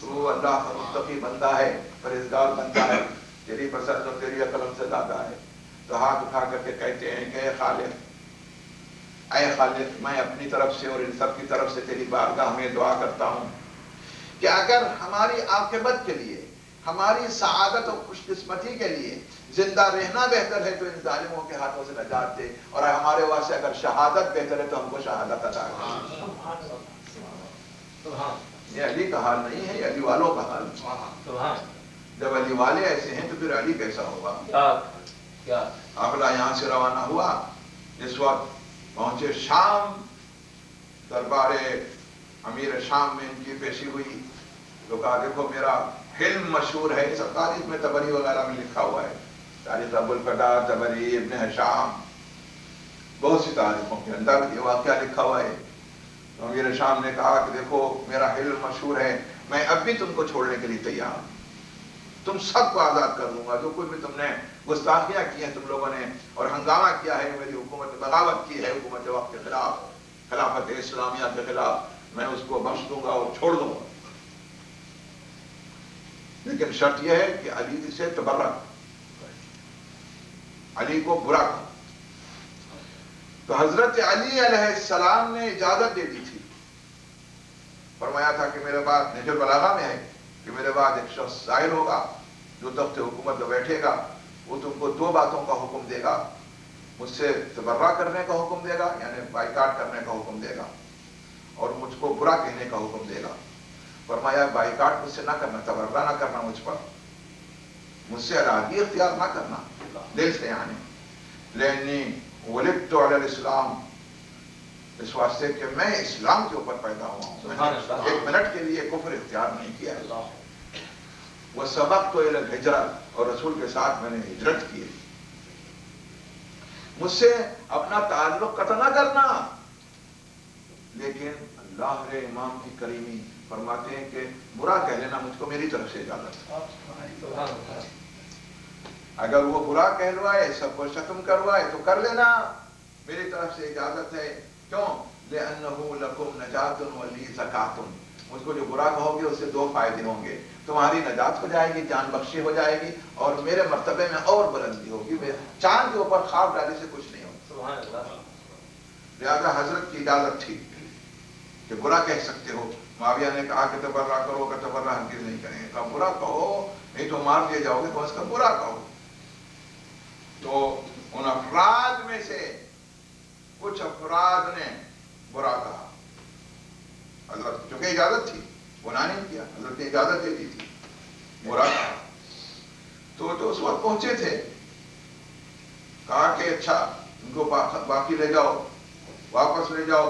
تو اللہ کا متقی بندہ ہے، پرہیزگار بندہ ہے، تیری پسند اور تیری عقل ہم سے زیادہ ہے. تو ہاتھ اٹھا کر کے کہتے ہیں کہ اے خالق، میں اپنی طرف سے اور ان سب کی طرف سے تیری بارگاہ میں دعا کرتا ہوں کہ اگر ہماری عاقبت کے لیے، ہماری سعادت اور خوش قسمتی کے لیے زندہ رہنا بہتر ہے تو ان ظالموں کے ہاتھوں سے نجات دے، اور ہمارے واسطے اگر شہادت بہتر ہے تو ہم کو شہادت عطا کر. یہ علی کا حال نہیں ہے، یہ علی والوں کا حال. جب علی والے ایسے ہیں تو پھر علی کیسا ہوگا. قافلہ یہاں سے روانہ ہوا. جس وقت پہنچے شام، دربار امیر شام میں ان کی پیشی ہوئی تو کہا دیکھو میرا حلم مشہور ہے، سب تاریخ میں طبری وغیرہ میں لکھا ہوا ہے، تاریخ ابو الفتح، طبری، ابن ہشام، بہت سی تاریخوں کے اندر یہ واقعہ لکھا ہوا ہے. تو امیر شام نے کہا کہ دیکھو میرا حلم مشہور ہے، میں اب بھی تم کو چھوڑنے کے لیے تیار ہوں، تم سب کو آزاد کر دوں گا. جو کچھ بھی تم نے گستاخیاں کی ہیں تم لوگوں نے اور ہنگامہ کیا ہے، میری حکومت بغاوت کی ہے حکومت وقت کے خلاف، خلافت اسلامیہ کے خلاف، میں اس کو بخش دوں گا اور چھوڑ دوں گا. لیکن شرط یہ ہے کہ علی سے تبرہ، علی کو برا کہو. تو حضرت علی علیہ السلام نے اجازت دے دی تھی فرمایا تھا کہ میرے بعد نہج البلاغہ میں ہے کہ میرے بعد ایک شخص ظاہر ہوگا جو تخت حکومت میں بیٹھے گا، وہ تم کو دو باتوں کا حکم دے گا، مجھ سے تبرہ کرنے کا حکم دے گا یعنی بائیکاٹ کرنے کا حکم دے گا، اور مجھ کو برا کہنے کا حکم دے گا۔ فرمایا بائیکاٹ مجھ سے نہ کرنا، تبرہ نہ کرنا مجھ پر، مجھ سے راضی اختیار نہ کرنا دل سے، یعنی لینی ولدت علی الاسلام، اس واسطے کہ میں اسلام کے اوپر پیدا ہوا ہوں، میں نے ایک منٹ کے لیے کفر اختیار نہیں کیا۔ وہ سبقت الی الہجرۃ، اور رسول کے ساتھ میں نے ہجرت کی۔ مجھ سے اپنا تعلق قطع نہ کرنا، لیکن اللہ رے امام کی کریمی فرماتے ہیں کہ برا کہہ لینا مجھ کو میری طرف سے اجازت ہے۔ اگر وہ برا کہلوائے، سب کو ختم کروائے تو کر لینا، میری طرف سے اجازت ہے۔ کیوں؟ لِأَنَّهُ لَكُمْ نَجَاتٌ وَلِي زَكَاتٌ، مجھ کو جو برا کہو گے اس سے دو فائدے ہوں گے، تمہاری نجات ہو جائے گی، جان بخشی ہو جائے گی، اور میرے مرتبے میں اور بلندی ہوگی، چاند کے اوپر خواب ڈالے سے کچھ نہیں ہوگا۔ لہذا حضرت کی اجازت تھی کہ برا کہہ سکتے ہو۔ معاویہ نے کہا کہ تبرہ کرو کہ تبرہ ہرگز نہیں کریں گے، کہا برا کہو نہیں تو مار دیے جاؤ گے، تو اس کا برا کہو۔ تو ان افراد میں سے کچھ افراد نے برا کہا، حضرت چونکہ اجازت تھی، گناہ نہیں کیا، حضرت نے اجازت دے دی تھی، برا کہا۔ تو اس وقت پہنچے تھے، کہا کہ اچھا ان کو باقی لے جاؤ، واپس لے جاؤ،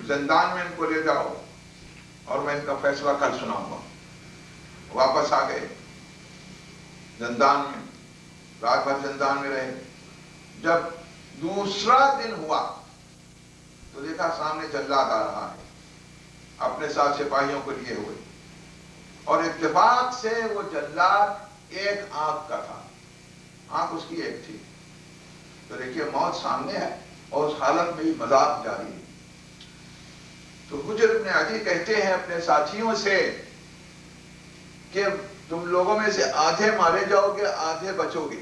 زندان میں ان کو لے جاؤ، اور میں ان کا فیصلہ کل سناؤں گا۔ واپس آ گئے زندان میں، رات بھر زندان میں رہے۔ جب دوسرا دن ہوا تو دیکھا سامنے جلاد آ رہا ہے اپنے ساتھ سپاہیوں کو لیے ہوئے، اور اتفاق سے وہ جلاد ایک آنکھ کا تھا، آنکھ اس کی ایک تھی۔ تو دیکھیے موت سامنے ہے اور اس حالت میں بھی مذاق جاری ہے۔ تو حجر ابن عدی کہتے ہیں اپنے ساتھیوں سے کہ تم لوگوں میں سے آدھے مارے جاؤ گے، آدھے بچو گے۔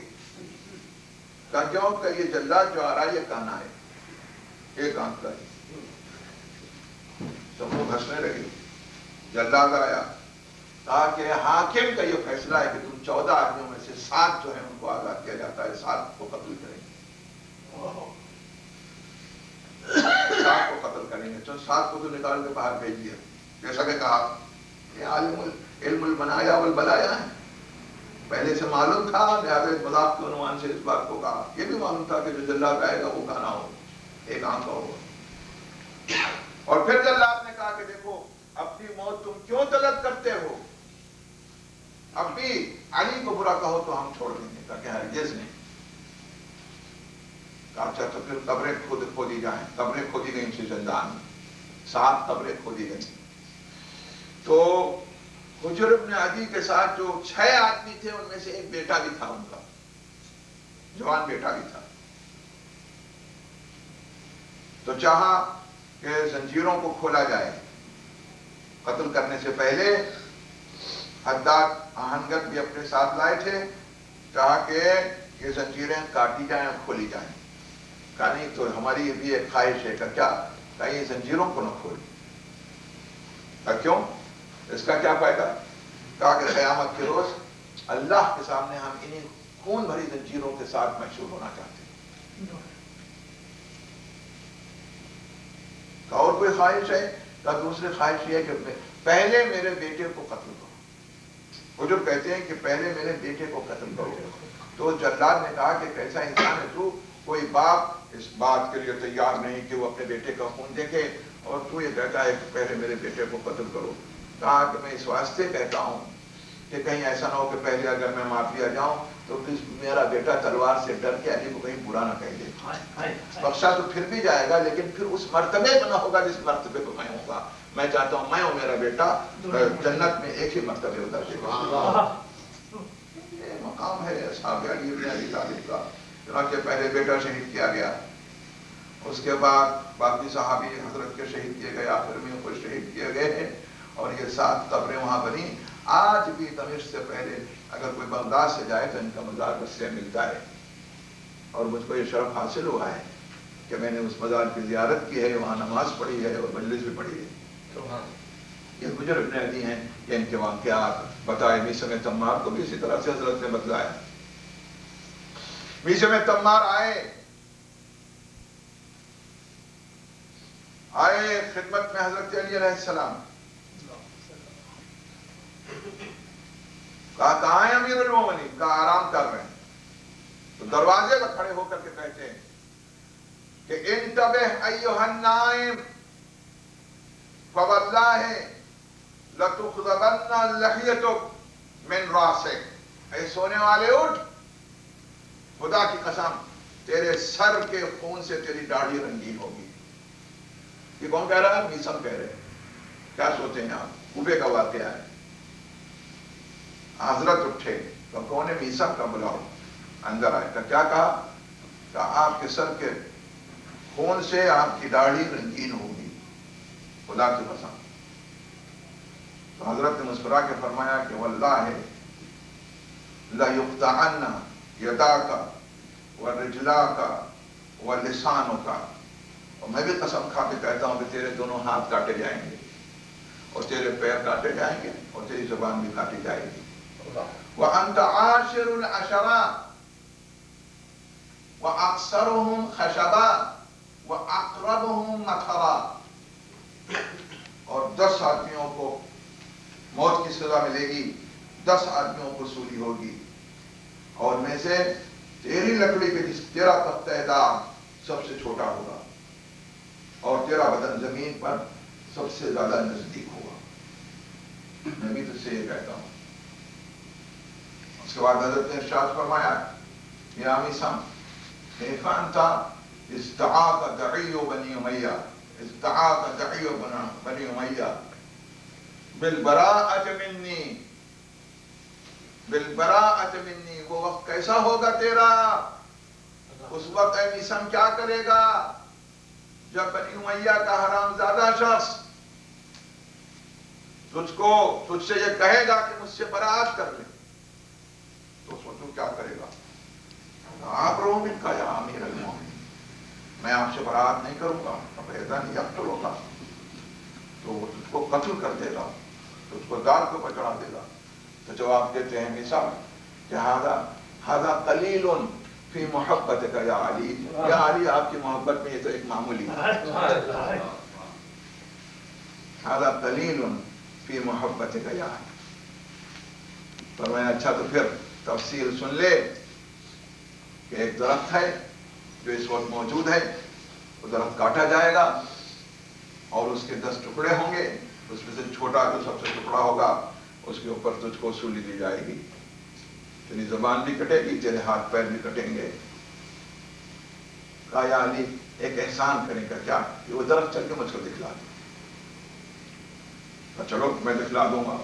کہا کیوں؟ کہ یہ جلاد جو آ رہا ہے یہ کانا ہے، ایک آنکھ کا ہے۔ سب لوگ ہنسنے لگے۔ جلاد آیا، کہا کہ حاکم کا یہ فیصلہ ہے کہ تم 14 آدمیوں میں سے 7 جو ہیں ان کو آزاد کیا جاتا ہے، 7 کو قتل کریں گے، 7 کو قتل کریں گے۔ تو 7 کو تو نکال کے باہر بھیج دیا، جیسا کہ کہا یہ عالم علم المنایا والبلایا ہے، پہلے سے معلوم تھا، لہٰذا اس مذاق کے عنوان سے اس بات کو کہا۔ یہ بھی معلوم تھا کہ جو جلاد آئے گا وہ کانا ہو، ایک آنکھ کا ہوگا۔ اور پھر جلاد نے کہا کہ دیکھو اپنی موت تم کیوں طلب کرتے ہو؟ اب بھی علی کو برا کہو تو ہم چھوڑ دیں گے۔ کہا کہ ہرگز نہیں۔ کہا اچھا تو پھر قبریں کھودی جائیں۔ قبریں کھودی گئیں تھی زندان میں، 7 قبریں کھودی گئیں۔ تو حجر ابن عدی کے ساتھ جو 6 آدمی تھے ان میں سے ایک بیٹا بھی تھا، ان کا جوان بیٹا بھی تھا۔ تو چاہا کہ زنجیروں کو کھولا جائے، قتل کرنے سے پہلے حداد آہنگر بھی اپنے ساتھ لائے تھے، چاہا کہ یہ زنجیریں کاٹی جائیں اور کھولی جائیں۔ کہا نہیں تو ہماری بھی ایک خواہش ہے۔ کہ کیا؟ کہا یہ زنجیروں کو نہ کھولی۔ کہا کیوں؟ اس کا کیا فائدہ؟ کہا کہ قیامت کے روز اللہ کے سامنے ہم انہیں خون بھری زنجیروں کے ساتھ محشور ہونا چاہتے ہیں۔ کہا اور کوئی خواہش ہے؟ کہا دوسری خواہش یہ ہے کہ پہلے میرے بیٹے کو قتل کرو۔ حجر کہتے ہیں کہ پہلے میرے بیٹے کو قتل کرو۔ تو جلاد نے کہا کہ کیسا انسان ہے تو، کوئی باپ اس بات کے لیے تیار نہیں کہ وہ اپنے بیٹے کا خون دیکھے، اور تو یہ کہتا ہے کہ پہلے میرے بیٹے کو قتل کرو۔ کہا کہ میں اس واسطے کہتا ہوں کہ کہیں ایسا نہ ہو کہ پہلے اگر میں مار دیا جاؤں تو میرا بیٹا تلوار سے ڈر کے علی کو کہیں برا نہ کہہ دے۔ بخشا تو پھر بھی جائے گا، لیکن پھر اس مرتبے پہ نہ ہوگا جس مرتبے پہ میں ہوں گا۔ میں چاہتا ہوں میں اور میرا بیٹا جنت میں ایک ہی مرتبے اتر جائے گا۔ یہ مقام ہے اصحاب علی بن ابی طالب کا۔ چنانچہ پہلے بیٹا شہید کیا گیا، اس کے بعد باقی صحابی حضرت کے شہید کیے گئے، آخر میں کو شہید کیے گئے ہیں، اور یہ 7 قبریں وہاں بنی۔ آج بھی دمشق سے پہلے اگر کوئی بغداد سے جائے تو ان کا مزار اس سے ملتا ہے، اور مجھ کو یہ شرف حاصل ہوا ہے کہ میں نے اس مزار کی زیارت کی ہے، وہاں نماز پڑھی ہے اور مجلس بھی پڑھی ہے۔ یہ حجر ابن عدی ہیں، یہ ان کے واقعات بتائے۔ میثم تمار کو بھی اسی طرح سے حضرت نے بتلایا۔ میثم تمار آئے خدمت میں حضرت علی علیہ السلام، کہا کہاں ہیں امیر المومنین؟ کہا آرام کر رہے ہیں۔ تو دروازے پر کھڑے ہو کر کے کہتے ہیں کہ انتبہ ایھا النائم فواللہ لتخضبن لحیتک من راسک، اے سونے والے اٹھ، خدا کی قسم تیرے سر کے خون سے تیری داڑھی رنگین ہوگی۔ یہ کون کہہ رہا ہے؟ میثم کہہ رہے ہیں۔ کیا سوچیں ہیں آپ؟ کوفے کا واقعہ ہے۔ حضرت اٹھے تو کون ہے؟ میثم کا بلاؤ۔ اندر آئے تو کیا کہا؟ کہ آپ کے سر کے خون سے آپ کی داڑھی رنگین ہوگی، خدا کی قسم۔ تو حضرت نے مسکرا کے فرمایا کہ واللہ لَيُقْطَعَنَّ يَدَاكَ وَرِجْلَاكَ وَلِسَانُكَ، اور میں بھی قسم کھا کے کہتا ہوں کہ تیرے دونوں ہاتھ کاٹے جائیں گے، اور تیرے پیر کاٹے جائیں گے، اور تیری زبان بھی کاٹی جائے گی۔ وَأَنْتَ عَاشِرُ الْعَشَرَةِ وَأَقْصَرُهُمْ خَشَبًا وَأَقْرَبُهُمْ مَطَرًا، اور 10 آدمیوں کو موت کی سزا ملے گی، 10 آدمیوں کو سولی ہوگی، اور میں سے تیری لکڑی پہ تیرا تختہ دار سب سے چھوٹا ہوگا، اور تیرا بدن زمین پر سب سے زیادہ نزدیک ہوگا۔ میں بھی تجھ سے یہ کہتا ہوں۔ اس کے بعد حضرت نے ارشاد فرمایا یا میثم کیف انت استعاق دعی بنی امیہ، استعاق دعی بنی امیہ بالبراءۃ منی، بالبراءۃ منی، وہ وقت کیسا ہوگا تیرا؟ اس وقت اے میثم کیا کرے گا جب بنی امیہ کا حرامزادہ شخص تجھ سے یہ کہے گا کہ مجھ سے برات کر لے، تو سوچو کیا کرے گا؟ آپ رو من کا یا امیر المومنین، میں آپ سے برات نہیں کروں گا، فیضاً یقتل ہوگا، تو وہ تجھ کو قتل کر دے گا، تجھ کو دار کو چڑھا دے گا۔ تو جواب دیتے ہیں میثم کہ ھذا قلیل فی محبتک یا علی، یا علی آپ کی محبت میں یہ تو ایک معمولی ہے۔ ھذا قلیل فی محبتک یا علی۔ فرمایا اچھا تو پھر تفصیل سن لے کہ ایک درخت ہے جو اس وقت موجود ہے، وہ درخت کاٹا جائے گا اور اس کے 10 ٹکڑے ہوں گے، اس میں سے چھوٹا جو سب سے ٹکڑا ہوگا اس کے اوپر تجھ کو سولی دی جائے گی، تیری زبان بھی کٹے گی، تیرے ہاتھ پیر بھی کٹیں گے۔ کہا یا علی ایک احسان کرنے کا کیا کہ وہ درخت چل کے مجھ کو دکھلا دے۔ چلو میں دکھلا دوں گا،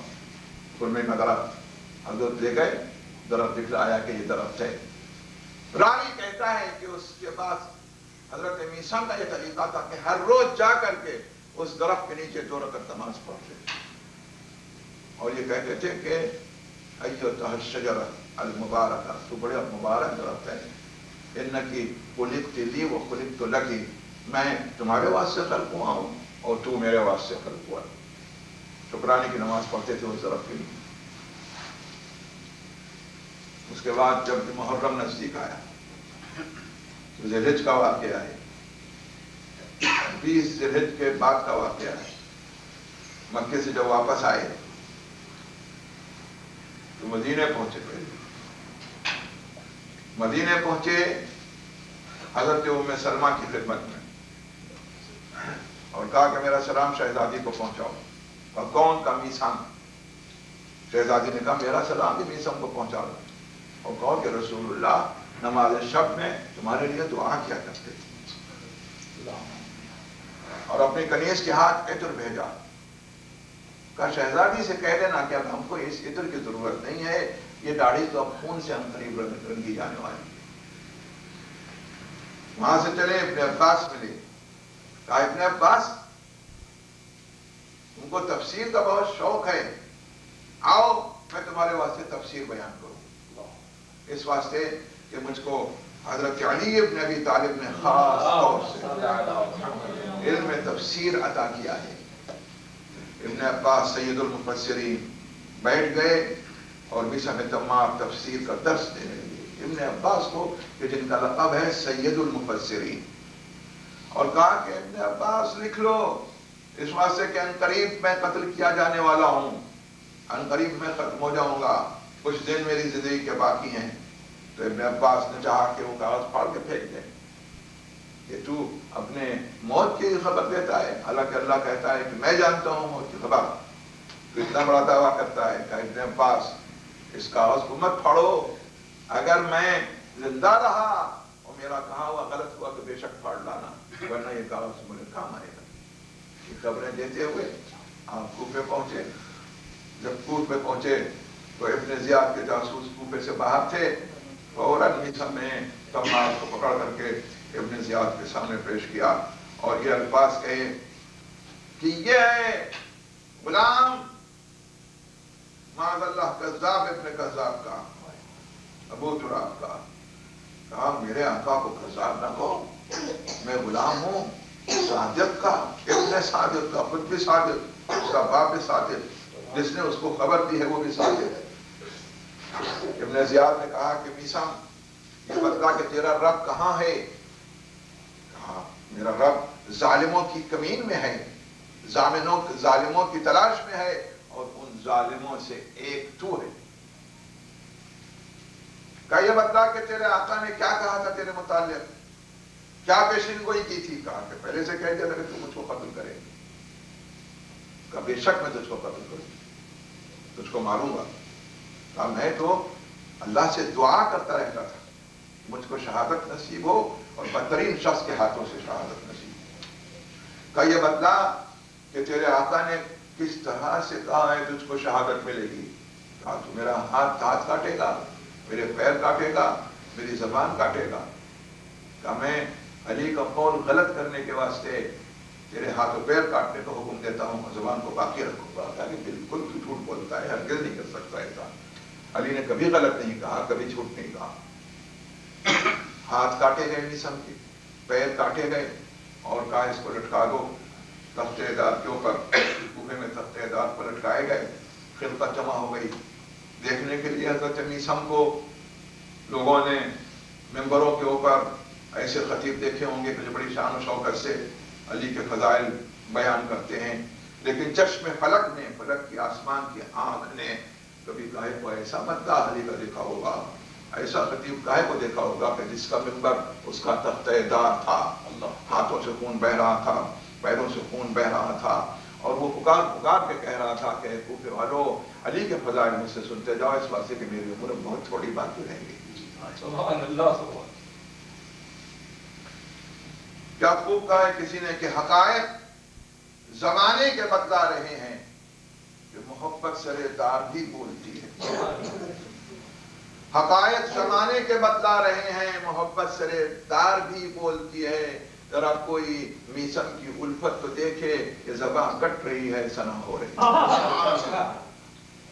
خرمے کا درخت حضرت لے گئے، درخت دکھلایا کہ یہ درخت ہے۔ راوی کہتا ہے کہ اس کے بعد حضرت میثم کا یہ طریقہ تھا کہ ہر روز جا کر کے اس درخت کے نیچے 2 رکعت نماز پڑھتے اور یہ کہتے تھے کہ ایھا الشجرہ المبارکہ، تو بڑے مبارک درخت ہے، انکی خلقت لی و خلقت لکی، میں تمہارے واسطے خلق ہوا ہوں اور تو میرے واسطے خلق ہوا۔ شکرانے کی نماز پڑھتے تھے اس درخت کے لیے۔ اس کے بعد جب محرم نزدیک آیا تو ذی الحجہ کا واقعہ ہے، 20 ذی الحجہ کے بعد کا واقعہ ہے۔ مکے سے جب واپس آئے تو مدینے پہنچے، پہلے مدینے پہنچے حضرت ام سلمہ کی خدمت میں اور کہا کہ میرا سلام شہزادی کو پہنچاؤ۔ اور کون؟ کا میثم۔ شہزادی نے کہا میرا سلام بھی میثم کو پہنچا دو، اور کہو کہ رسول اللہ نماز شب میں تمہارے لیے دعا کیا کرتے تھے، اور اپنی کنیز کے ہاتھ عطر بھیجا۔ کہا شہزادی سے کہہ دینا کہ اب ہم کو اس عطر کی ضرورت نہیں ہے، یہ داڑھی تو اب خون سے ہم قریب رنگی جانے والی۔ وہاں سے چلے ابن عباس ملے، کہا ابن عباس تم کو تفسیر کا بہت شوق ہے، آؤ میں تمہارے واسطے تفسیر بیان کروں۔ اس واسطے کہ مجھ کو حضرت علی ابن ابی طالب نے خاص طور سے علم تفسیر عطا کیا ہے۔ ابن عباس سید المفسرین بیٹھ گئے اور میسم تمام تفسیر کا درس دینے لگے ابن عباس کو کہ جن کا لقب ہے سید المفسرین، اور کہا کہ ابن عباس لکھ لو اس واسطے کہ عنقریب میں قتل کیا جانے والا ہوں، عنقریب میں ختم ہو جاؤں گا، کچھ دن میری زندگی کے باقی ہیں۔ تو ابن عباس نے چاہا کہ وہ کاغذ پھاڑ کے پھینک دیں کہ تو اپنے موت کی خبر دیتا ہے، حالانکہ اللہ کہتا ہے کہ میں جانتا ہوں موت کی خبر، تو اتنا بڑا دعویٰ کرتا ہے کہ ابن عباس اس کاغذ کو مت پھاڑو، اگر میں زندہ رہا اور میرا کہا ہوا غلط ہوا تو بے شک پھاڑ لانا، ورنہ یہ کاغذ مجھے کام آئے گا۔ یہ خبریں دیتے ہوئے آپ کوفے پہنچے۔ جب کوفے پہنچے تو ابن زیاد کے جاسوس کوفے سے باہر تھے، فوراً میسم نے تمام کو پکڑ کر کے ابن زیاد کے سامنے پیش کیا اور یہ الفاظ کہے کہ یہ ہے غلام معاذ اللہ کذاب ابن کذاب کا، ابو تراب کا۔ کہا میرے آقا کو کذاب نہ کہو، میں غلام ہوں صادق کا، ابن صادق کا، خود بھی صادق، اس کا باپ بھی صادق، جس نے اس کو خبر دی ہے وہ بھی صادق ہے۔ ابن زیاد نے کہا کہ میسم یہ بتلا کہ تیرا رب کہاں ہے؟ کہا میرا رب ظالموں کی کمین میں ہے، ظالموں کی تلاش میں ہے، اور ان ظالموں سے ایک تو ہے۔ کہا یہ بتلا کہ تیرے آقا نے کیا کہا تھا تیرے متعلق، کیا پیشین گوئی کی تھی؟ کہا کہ پہلے سے کہہ دیا تھا کہ تو مجھ کو قتل کرے گی۔ کہا بے شک میں تجھ کو قتل کروں گا، تجھ کو ماروں گا۔ کہا میں تو اللہ سے دعا کرتا رہتا تھا مجھ کو شہادت نصیب ہو اور بدترین شخص کے ہاتھوں سے شہادت نصیب ہو۔ کہا یہ بتلا کہ تیرے آقا نے کس طرح سے کہا ہے تجھ کو شہادت ملے گی؟ کہا تو میرا ہاتھ کاٹے گا، میرے پیر کاٹے گا، میری زبان کاٹے گا۔ کہا میں علی کا قول غلط کرنے کے واسطے تیرے ہاتھ و پیر کاٹنے کا حکم دیتا ہوں اور زبان کو باقی رکھوں گا۔ کہا کہ بالکل تو جھوٹ بولتا ہے، ہرگز نہیں کر سکتا ایسا۔ علی نے کبھی غلط نہیں کہا، کبھی جھوٹ نہیں کہا۔ ہاتھ کاٹے گئے میسم کے، پیر کاٹے گئے، اور کہا اس کو لٹکا دو تختے دار کے اوپر۔ کوفے میں تختے دار پر لٹکائے گئے، خلقت جمع ہو گئی دیکھنے کے لیے حضرت میسم کو۔ لوگوں نے ممبروں کے اوپر ایسے خطیب دیکھے ہوں گے کہ جو بڑی شان و شوکت سے علی کے فضائل بیان کرتے ہیں، لیکن چشم فلک نے، فلک کی آسمان کی آنکھ نے کبھی کاہے کو ایسا مداح علی کا دیکھا ہوگا، ایسا خطیب کاہے کو دیکھا ہوگا کہ جس کا ممبر اس کا تختہ دار تھا، ہاتھوں سے خون بہ رہا تھا، پیروں سے خون بہ رہا تھا، اور وہ پکار کے کہہ رہا تھا کہ کوفے والو علی کے فضائل مجھ سے سنتے جاؤ، اس واسطے کہ میری عمر بہت تھوڑی باقی رہیں گی۔
سبحان اللہ، سبحان
کیا خوب کہا ہے کسی نے کہ حقائق زمانے کے بتلا رہے ہیں کہ محبت سرے دار بھی بولتی ہے۔ حقائق زمانے کے بتلا رہے ہیں، محبت سرے دار بھی بولتی ہے۔ ذرا کوئی میسم کی الفت تو دیکھے کہ زبان کٹ رہی ہے، ثنا ہو رہی ہے۔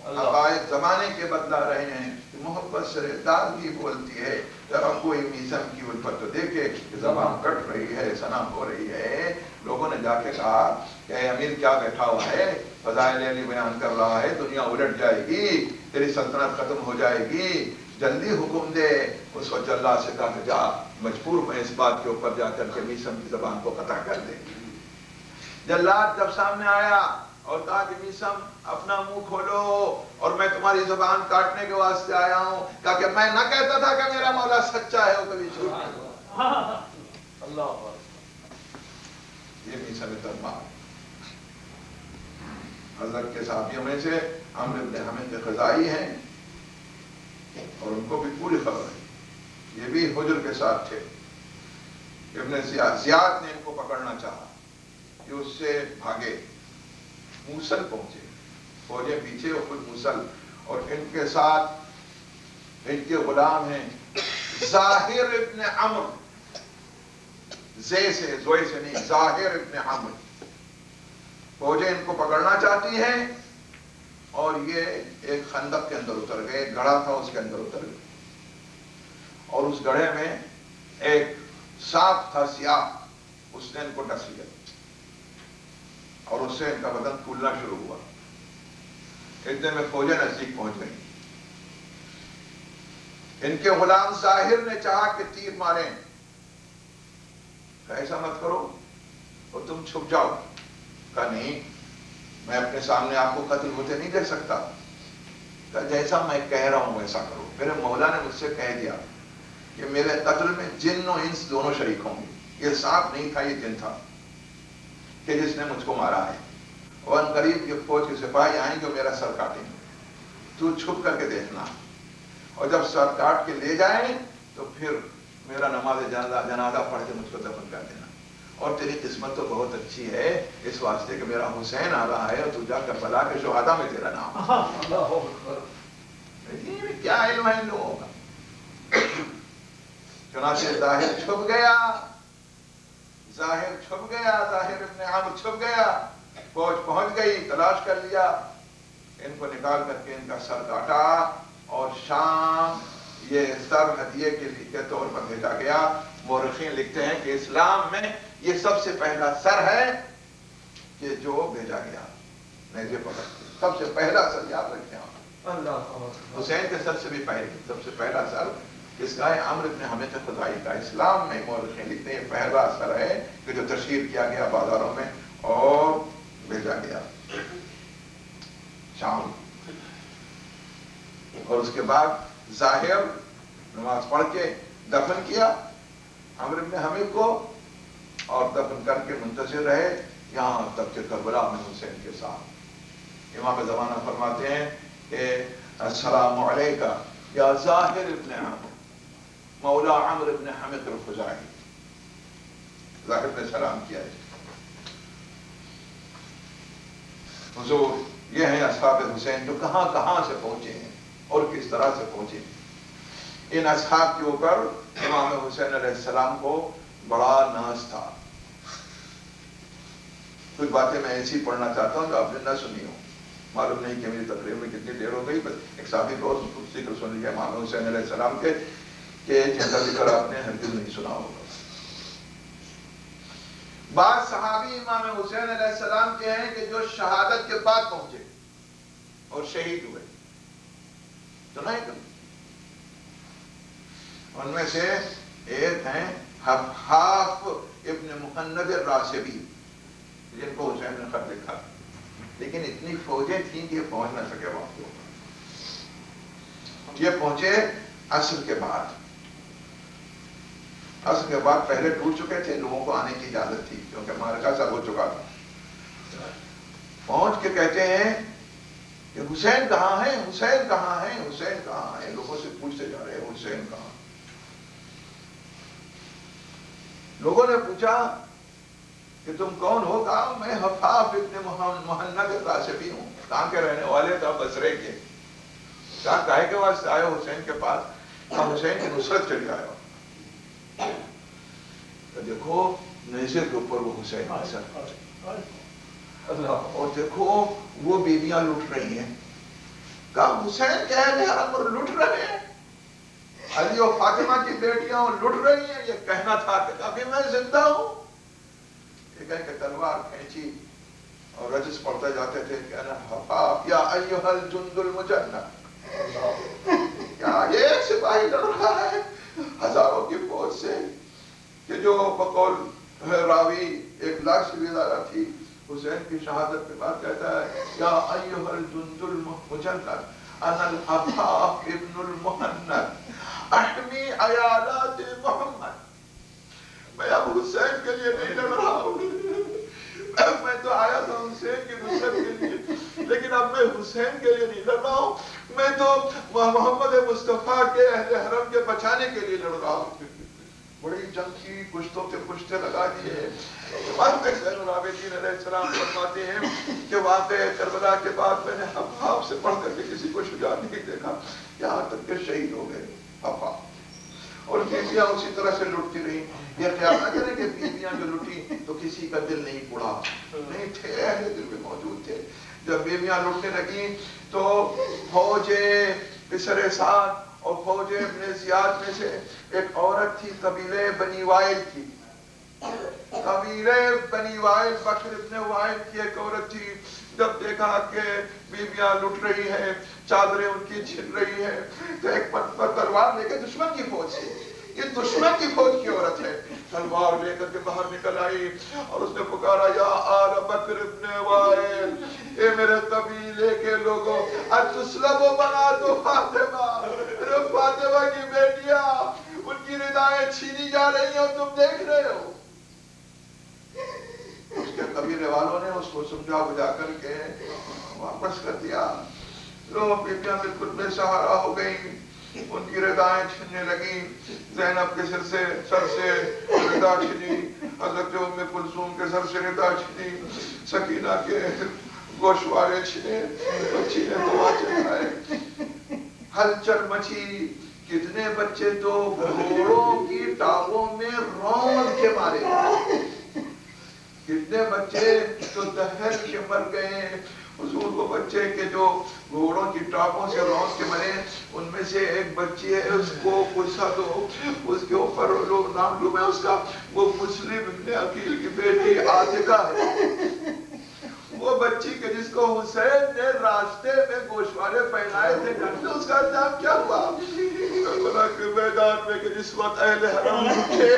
حقائق زمانے کے بتلا رہے ہیں کہ محبت سرے دار بھی بولتی ہے، ذرا کوئی میسم کی الفت تو دیکھے کہ زبان کٹ رہی ہے، ثنا ہو رہی ہے۔ لوگوں نے جا کے کہا کہ اے امیر کیا بیٹھا ہوا ہے، فضائل علی بیان کر رہا ہے، دنیا الٹ جائے گی، تیری سلطنت ختم ہو جائے گی، جلدی حکم دے۔ اس وقت اللہ سے کہا کہ جا، مجبور میں اس بات کے اوپر جا کر کے میسم کی زبان کو قطع کر دے۔ جلاد جب سامنے آیا اور کہا کہ میسم اپنا منہ کھولو اور میں تمہاری زبان کاٹنے کے واسطے آیا ہوں، کہا کہ میں نہ کہتا تھا کہ میرا مولا سچا ہے، وہ کبھی جھوٹ نہیں بولتا۔
اللہ،
یہ میسم تمام حضرت کے صحابیوں میں سے عمرو بن حمید خزائی ہیں، اور ان کو بھی پوری خبر ہے، یہ بھی حجر کے ساتھ تھے۔ ابن زیاد نے ان کو پکڑنا چاہا، یہ اس سے بھاگے، موصل پہنچے، فوجیں پیچھے اور خود موصل، اور ان کے ساتھ ان کے غلام ہیں ظاہر ابن عمرو، زے سے، زوئے سے نہیں، ظاہر ابن عمرو۔ فوجیں ان کو پکڑنا چاہتی ہیں، اور یہ ایک خندق کے اندر اتر گئے، ایک گڑھا تھا اس کے اندر اتر گئے، اور اس گڑھے میں ایک سانپ تھا سیاہ، اس نے ان کو ڈس لیا، اور اس سے ان کا بدن پھولنا شروع ہوا. اتنے میں فوجیں نزدیک پہنچ گئیں. ان کے غلام ظاہر نے چاہا کہ تیر ماریں. ایسا مت کرو اور تم چھپ جاؤ. کہا نہیں، میں اپنے سامنے آپ کو قتل ہوتے نہیں دیکھ سکتا. کہا جیسا میں کہہ رہا ہوں ویسا کرو. میرے مولا نے مجھ سے کہہ دیا کہ میرے قتل میں جن و انس دونوں شریک ہوں گے. یہ سانپ نہیں تھا، یہ جن تھا کہ جس نے مجھ کو مارا ہے. اور ان قریب یہ فوج کے سپاہی آئیں جو میرا سر کاٹیں گے. تو چھپ کر کے دیکھنا، اور جب سر کاٹ کے لے جائیں تو پھر میرا نماز جنازہ پڑھ کے مجھ کو دفن کر دینا. اور تیری قسمت تو بہت اچھی ہے اس واسطے کہ میرا حسین آ رہا ہے اور تو جا کر بلا کے شہداء میں تیرا نام. کیا علم ہے ان لوگوں کا. چنانچہ ظاہر چھپ گیا، ظاہر چھپ گیا، ظاہر ابن عمرو چھپ گیا. فوج پہنچ گئی، تلاش کر لیا، ان کو نکال کر کے ان کا سر کاٹا اور شام یہ سر ہدیے کے طور پر بھیجا گیا. مورخین لکھتے ہیں کہ اسلام میں یہ سب سے پہلا سر ہے کہ جو بھیجا گیا. نیزے پکڑ کے سب سے پہلا سر یاد رکھیں آپ. حسین کے سر سے بھی سب سے پہلا سر اس کا ہے عمرو بن حمیہ خزاعی کا. اسلام میں مورخین لکھتے ہیں یہ پہلا سر ہے کہ جو تشہیر کیا گیا بازاروں میں اور بھیجا گیا شام. اور اس کے بعد ظاہر نماز پڑھ کے دفن کیا عمرو بن حمیہ کو، اور دفن کر کے منتظر رہے یہاں تک کہ کربلا میں حسین کے ساتھ. امام زمانہ فرماتے ہیں کہ السلام علیکہ یا ظاہر ابن عمرو مولا عمرو بن حمیہ الخزاعی. ظاہر نے سلام کیا ہے. حضور یہ ہیں اصحاب حسین جو کہاں کہاں سے پہنچے ہیں اور کس طرح سے پہنچے ہیں. ان اصحاب کے اوپر امام حسین علیہ السلام کو بڑا ناز تھا. کچھ باتیں میں ایسی پڑھنا چاہتا ہوں جو آپ نے نہ سنی ہو. معلوم نہیں کہ میری تقریر میں کتنی دیر ہو گئی، بس ایک ساتھی کو ذکر سن لیا امام حسین علیہ السلام کے کہ جن کا ذکر آپ نے ہرگز نہیں سنا ہوگا. بعض صحابی امام حسین علیہ السلام کے ہیں کہ جو شہادت کے بعد پہنچے اور شہید ہوئے. سنا ہے کبھی؟ ان میں سے ایک ہیں حفاف ابن مہند الراشبی، جن کو حسین نے خط لکھا، لیکن اتنی فوجیں تھیں کہ یہ پہنچ نہ سکے وہاں کو. یہ پہنچے عصر کے بعد. عصر کے بعد پہلے ٹوٹ چکے تھے، لوگوں کو آنے کی اجازت تھی کیونکہ معرکہ سب ہو چکا تھا. پہنچ کے کہتے ہیں کہ حسین کہاں ہے، حسین کہاں ہے، حسین کہاں ہے. لوگوں سے پوچھتے جا رہے ہیں حسین کہاں. لوگوں نے پوچھا کہ تم کون ہو؟ کہا میں حفاف ابن مہند الراشبی ہوں. کہاں کے رہنے والے تھا؟ بصرے کے. کہا کاہے کے واسطے آئے حسین کے پاس؟ کہا حسین کی نصرت کے لیے آیا. تو دیکھو نیزے کے اوپر وہ حسین اثر، اور دیکھو وہ بیویاں لٹ رہی ہیں. کہا حسین کے اہل حرم پر لٹ رہے ہیں، علی و فاطمہ کی بیٹیاں لٹ رہی ہیں. یہ کہنا تھا کہ ابھی میں زندہ ہوں. یہ کہہ کہ تلوار کھینچی اور رجس پڑھتے جاتے تھے کہ انا حفاف یا ایھا الجند المجند. کیا یہ ایک سپاہی لڑ رہا ہے ہزاروں کی فوج سے کہ جو بقول راوی 100,000 سے بھی زیادہ تھی. حسین کی شہادت کے بعد کہتا ہے یا ایھا الجند المجند انا الحفاف ابن المہند احمی عیالات محمد. میں اب حسین کے لیے نہیں لڑ رہا ہوں، میں تو آیا تھا حسین کی نصرت کے لیے، لیکن اب میں حسین کے لیے نہیں لڑ رہا ہوں، میں تو محمد مصطفیٰ کے اہل حرم کے بچانے کے لیے لڑ رہا ہوں. بڑی جنگ کی، کشتوں کے کشتے لگا دیے. زین العابدین علیہ السلام فرماتے ہیں کہ واقع کربلا کے بعد میں نے حفاف سے پڑھ کر کے کسی کو شجاع نہیں دیکھا، یہاں تک کہ شہید ہو گئے حفاف. اور بیویاں اسی طرح سے لٹتی رہی. یہ خیال نہ کریں کہ بیویاں جو لٹی تو کسی کا دل نہیں پڑا، نہیں تھے، اہل دل بھی موجود تھے. جب بیویاں لٹنے لگیں تو فوج بصر سعد اور فوج ابن زیاد میں سے ایک عورت تھی، قبیلے بنی وائل کی. قبیلے بنی وائل بکر ابن وائل کی ایک عورت تھی، جب دیکھا کہ بیویاں لٹ رہی ہیں، چادریں ان کی چھن رہی ہیں، تو ایک پر تلوار لے کے دشمن کی فوج سے، یہ دشمن کی فوج کی عورت ہے، تلوار لے کر کے باہر نکل آئی اور اس نے پکارا یا آل بکر ابن وائل، اے میرے قبیلے کے لوگوں، اتسلب و بنات فاطمہ، فاطمہ کی بیٹیاں ان کی ردائیں چھینی جا رہی ہیں اور تم دیکھ رہے ہو۔ اس کے قبیلے والوں نے اس کو سمجھا بجھا کر کے واپس کر دیا۔ لوگ بیٹیاں بالکل بے سہارا ہو گئیں، ان کی ردائیں چھننے لگیں، زینب کے سر سے ردا چھنی، حضرت ام کلثوم کے سر سے ردا چھنی، سکینہ کے گوشوارے چھنے، بچی نے دعا چڑھائے، ہلچل مچی، کتنے بچے تو گھوڑوں کی ٹانگوں میں روند کے مارے، کتنے بچے تو دہل کے مر گئے۔ حضور وہ بچے کے جو گھوڑوں کی ٹانگوں سے روند کے مرے، ان میں سے ایک بچی ہے، اس کو پوچھا تو اس کے اوپر لوگ نام لوں میں اس کا، وہ مسلم ابن عقیل کی بیٹی عاتقہ ہے، وہ بچی کے جس کو حسین نے راستے میں گوشوارے پہنائے تھے گھر میں، اس کا نام کیا ہوا؟ کربلا کے میدان میں کہ جس وقت اہل حرم اٹھے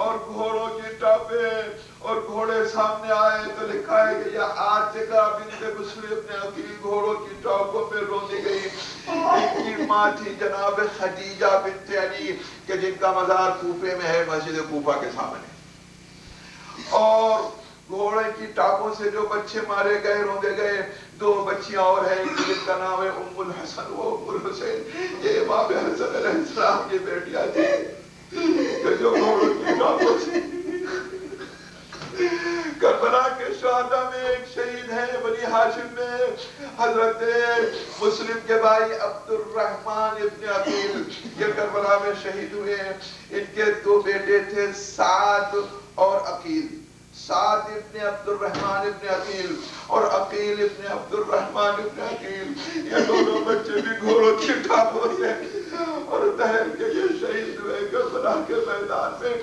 اور گھوڑوں کی ٹانپیں اور گھوڑے سامنے آئے تو لکھا ہے کہ یہ عاتقہ بنت مسلم ابن عقیل گھوڑوں کی ٹانپوں میں روندی گئی۔ ان کی ماں تھی جناب خدیجہ بنت علی کہ جن کا مزار کوفے میں ہے، مسجد کوفہ کے سامنے، اور گھوڑے کی ٹانپوں سے جو بچے مارے گئے روندے گئے، دو بچیاں اور ہیں جن کا نام ہے ام الحسن و ام الحسین، یہ امام حسن علیہ السلام کی بیٹیاں تھی کہ جو گھوڑوں کی ٹانپوں سے۔ کربلا کے شہداء میں ایک شہید ہے بنی ہاشم میں، حضرت مسلم کے بھائی عبد الرحمن ابن عقیل، یہ کربلا میں شہید ہوئے۔ ان کے دو بیٹے تھے سعد اور عقیل، سعد ابن عبد الرحمن ابن عقیل اور عقیل ابن عبد الرحمن ابن عقیل، یہ دونوں بچے بھی گھوڑوں کی ٹانپوں سے اور دہل کے یہ شہید ہوئے کربلا کے میدان میں۔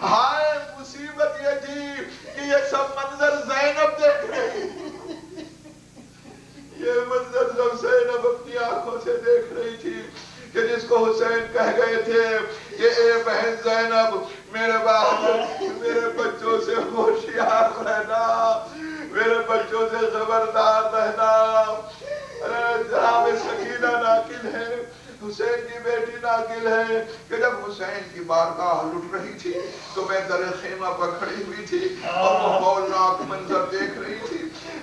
ہائے مصیبت یہ تھی کہ یہ سب منظر زینب دیکھ رہی، یہ منظر جب زینب اپنی آنکھوں سے دیکھ رہی تھی کہ جس کو حسین کہہ گئے تھے کہ اے بہن زینب میرے بعد میرے بچوں سے ہوشیار رہنا، میرے بچوں سے خبردار رہنا۔ جناب سکینہ ناقل ہے، حسین کی بیٹی ناقل ہے کہ جب حسین کی بارگاہ لٹ رہی تھی تو میں در خیمہ پر کھڑی ہوئی تھی اور وہ ہولناک منظر دیکھ رہی تھی۔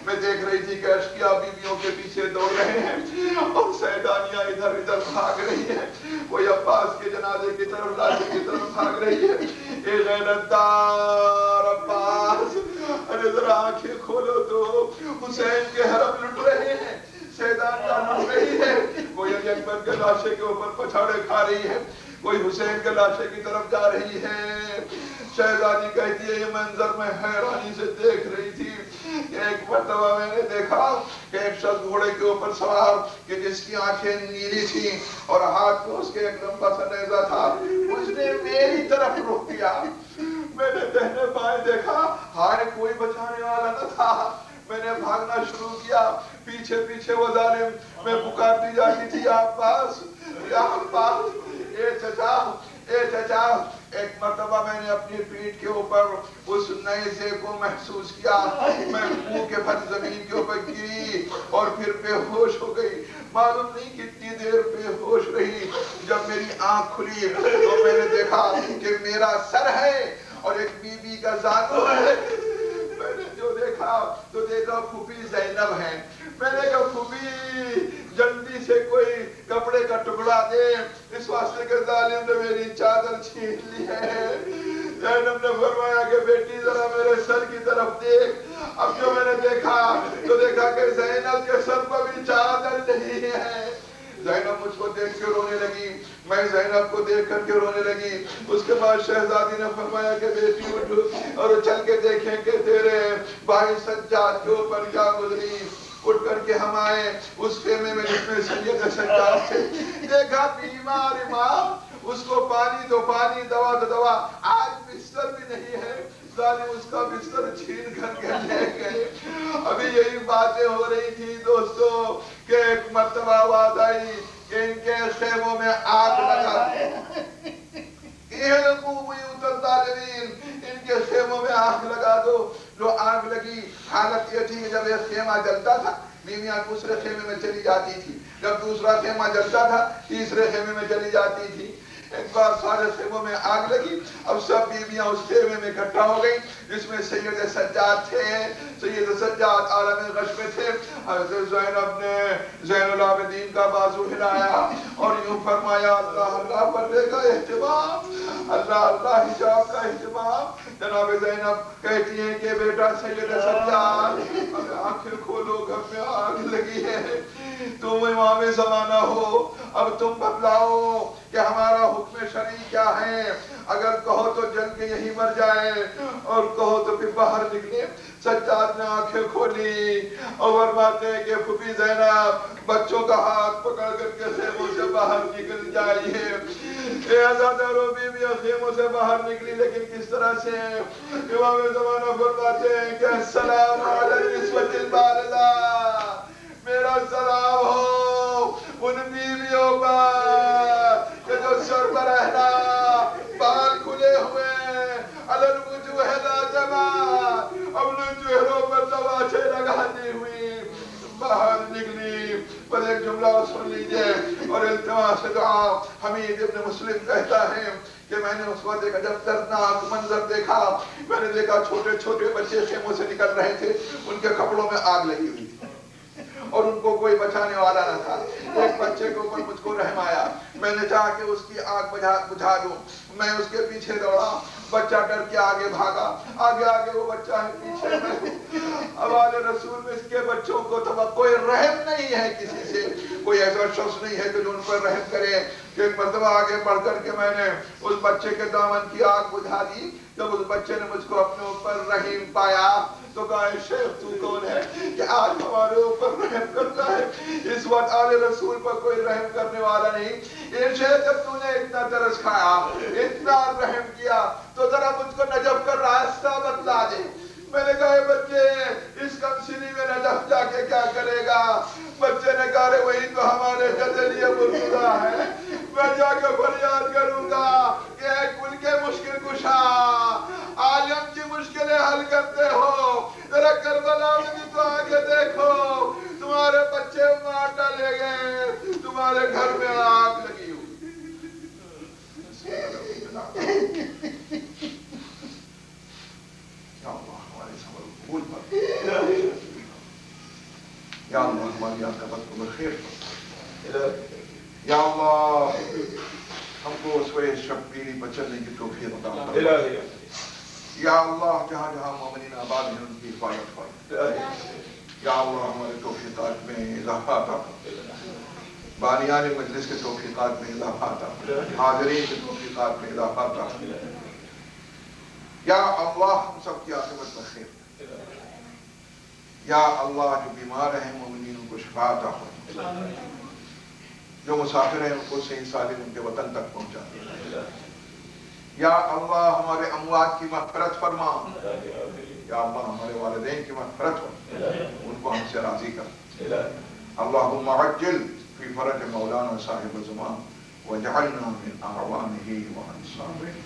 میں دیکھ رہی تھی کہ اشقیاء بیویوں کے پیچھے دوڑ رہے ہیں اور سیدانیاں ادھر ادھر بھاگ رہی ہیں، کوئی عباس کے جنازے کی طرف لاٹھی کی طرف بھاگ رہی ہے۔ اے غیرت دار عباس، ارے ذرا آنکھیں کھولو تو حسین کے حرم لٹ رہے ہیں، سیدانیاں لٹ رہی ہے، کوئی علی اکبر کے لاشے کے اوپر پچھاڑے کھا رہی ہے، کوئی حسین کے لاشے کی طرف جا رہی ہے۔ شہزادی کہتی ہے یہ منظر میں حیرانی سے دیکھ رہی تھی کہ ایک مرتبہ میں نے دیکھا کہ ایک شخص گھوڑے کے اوپر سوار کہ جس کی آنکھیں نیلی تھیں اور ہاتھ میں اس کے ایک لمبا سا نیزہ تھا، اس نے میری طرف رخ کیا۔ میں نے دہنے بائیں دیکھا، ہائے کوئی بچانے والا نہ تھا۔ میں نے بھاگنا شروع کیا، پیچھے پیچھے وہ ظالم، میں پکارتی جاتی تھی یا عباس یا عباس، اے چچا اے چچا۔ ایک مرتبہ میں نے اپنی پیٹھ کے اوپر اس نیزے کو محسوس کیا، میں منہ کے بھر زمین کے اوپر گری اور پھر بے ہوش ہو گئی۔ معلوم نہیں کتنی دیر بے ہوش رہی، جب میری آنکھ کھلی تو میں نے دیکھا کہ میرا سر ہے اور ایک بی بی کا زانو ہے۔ میں نے جو دیکھا تو دیکھا پھوپھی زینب ہے۔ میں نے کہا پھوپھی جلدی سے کوئی کپڑے کا ٹکڑا دے، اس واسطے کہ ظالم نے میری چادر چھین لی ہے۔ زینب نے فرمایا کہ بیٹی ذرا میرے سر کی طرف دیکھ۔ اب جو میں نے دیکھا تو دیکھا کہ زینب کے سر پر بھی چادر نہیں ہے۔ زینب مجھ کو دیکھ کے رونے لگی، میں زینب کو دیکھ کر کے رونے لگی۔ اس کے بعد شہزادی نے فرمایا کہ بیٹی اٹھ اور چل کے دیکھیں کہ تیرے بھائی سجاد کے اوپر کیا گزری۔ اٹھ کر کے ہم آئے اس خیمے میں جس میں سید سجاد تھے، دیکھا بیمار امام اس کو پانی تو پانی، دوا تو دوا، آج بستر بھی نہیں ہے، ظالم اس کا بستر چھین کر کے لے گئے۔ ابھی یہی باتیں ہو رہی تھی دوستو کہ ایک مرتبہ آواز آئی کہ ان کے خیموں میں آگ لگا، ان کے خیموں میں آگ لگا دو۔ جو آگ لگی، حالت یہ تھی کہ جب ایک خیمہ جلتا تھا بیویاں دوسرے خیمے میں چلی جاتی تھی، جب دوسرا خیمہ جلتا تھا تیسرے خیمے میں چلی جاتی تھی۔ ایک بار سارے خیموں میں آگ لگی، اب سب بیویاں اس خیمے میں اکٹھا ہو گئی جس میں سید سجاد تھے۔ سید سجاد عالم غش میں تھے۔ حضرت زینب نے زین العابدین کا بازو ہلایا اور یوں فرمایا اللہ اللہ پردے کا اہتمام، اللہ اللہ حجاب کا اہتمام۔ جناب زینب کہتی ہیں کہ بیٹا سید سجاد اب آنکھیں کھولو، گھر میں آگ لگی ہے، تم امام زمانہ ہو، اب تم بتلاؤ کہ ہمارا حکم شرعی کیا ہے، اگر کہو تو جل کے یہی مر جائے اور کہو تو پھر باہر نکلے۔ سجاد نے آنکھیں کھولی اور فرماتے ہیں کہ پھوپھی زینب بچوں کا ہاتھ پکڑ کر کے خیموں سے باہر نکل جائیے۔ اے عزادارو بیویاں خیموں سے باہر نکلی، لیکن کس طرح سے؟ امام زمانہ فرماتے ہیں کہ السلام علی النسوۃ البالغہ، میرا سلام ہو ان بیویوں پر کہ جو سر پر رہنا، بال کھلے ہوئے، علل وجوہ لاجما، اپنے چہروں پر تماچے لگاتی ہوئی باہر نکلی۔ بس ایک جملہ سن لیجئے اور التماس دعا۔ حمید ابن مسلم کہتا ہے کہ میں نے اس وقت ایک عجب دردناک منظر دیکھا، میں نے دیکھا چھوٹے چھوٹے بچے خیموں سے نکل رہے تھے، ان کے کپڑوں میں آگ لگی ہوئی تھی اور ان کو کوئی بچانے والا نہ تھا۔ ایک بچے کے اوپر مجھ کو رحم آیا، میں نے چاہا کہ اس کی آگ بجھا دوں، میں اس کے پیچھے دوڑا، بچہ ڈر کے آگے بھاگا، آگے آگے وہ بچہ ہے، پیچھے میں۔ اب آل رسول میں اس کے بچوں کو تو کوئی رحم نہیں ہے کسی سے، کوئی ایسا شخص نہیں ہے کہ جو ان پر رحم کرے۔ کہ ایک مرتبہ آگے بڑھ کر کے میں نے اس بچے کے دامن کی آگ بجھا دی۔ جب اس بچے نے مجھ کو اپنے اوپر رحم پایا تو کہا شیخ تو کون ہے کہ آج ہمارے اوپر رحم کرتا ہے؟ اس وقت آل رسول پر کوئی رحم کرنے والا نہیں۔ اے شیخ جب تو نے اتنا ترس کھایا، اتنا رحم کیا تو ذرا مجھ کو نجف کا راستہ بتلا دے۔ میں نے کہا بچے اس کمسنی میں نجف جا کے کیا کرے گا؟ بچے نے کہا رہے وہی تو ہمارے جزلیہ مرتضیٰ ہے، میں جا کے فریاد کروں گا کہ اے کل کے مشکل کشا، عالم کی مشکلیں حل کرتے ہو، ذرا کربلا میں بھی تو آگے دیکھو، تمہارے بچے مار ڈالے گئے، تمہارے گھر میں آگ لگی ہوئی۔ یا اللہ ہمارے صبر کو قبول فرما، یا اللہ ہماری عاقبت کو بخیر فرما، یا اللہ ہم کو سوئے شبیری بچنے کی توفیق عطا فرما، یا اللہ جہاں جہاں مومنین آباد ہیں ان کی حفاظت فرما، یا اللہ ہمارے توفیقات میں اضافہ عطا فرما، بانیان مجلس کے توفیقات میں اضافہ عطا فرما، حاضرین کے توفیقات میں اضافہ عطا فرما، یا اللہ ہم سب کی عاقبت بخیر، یا اللہ جو بیمار ہیں مومنین ان کو شفا عطا فرما، جو مسافر ہیں ان کو صحیح سالم ان کے وطن تک پہنچا، یا اللہ ہمارے اموات کی مغفرت فرما، یا اللہ ہمارے والدین کی مغفرت فرما، ان کو ہم سے راضی کر، اللہم عجل فی فرج مولانا صاحب الزمان وجعلنا من اعوانہ وانصارہ۔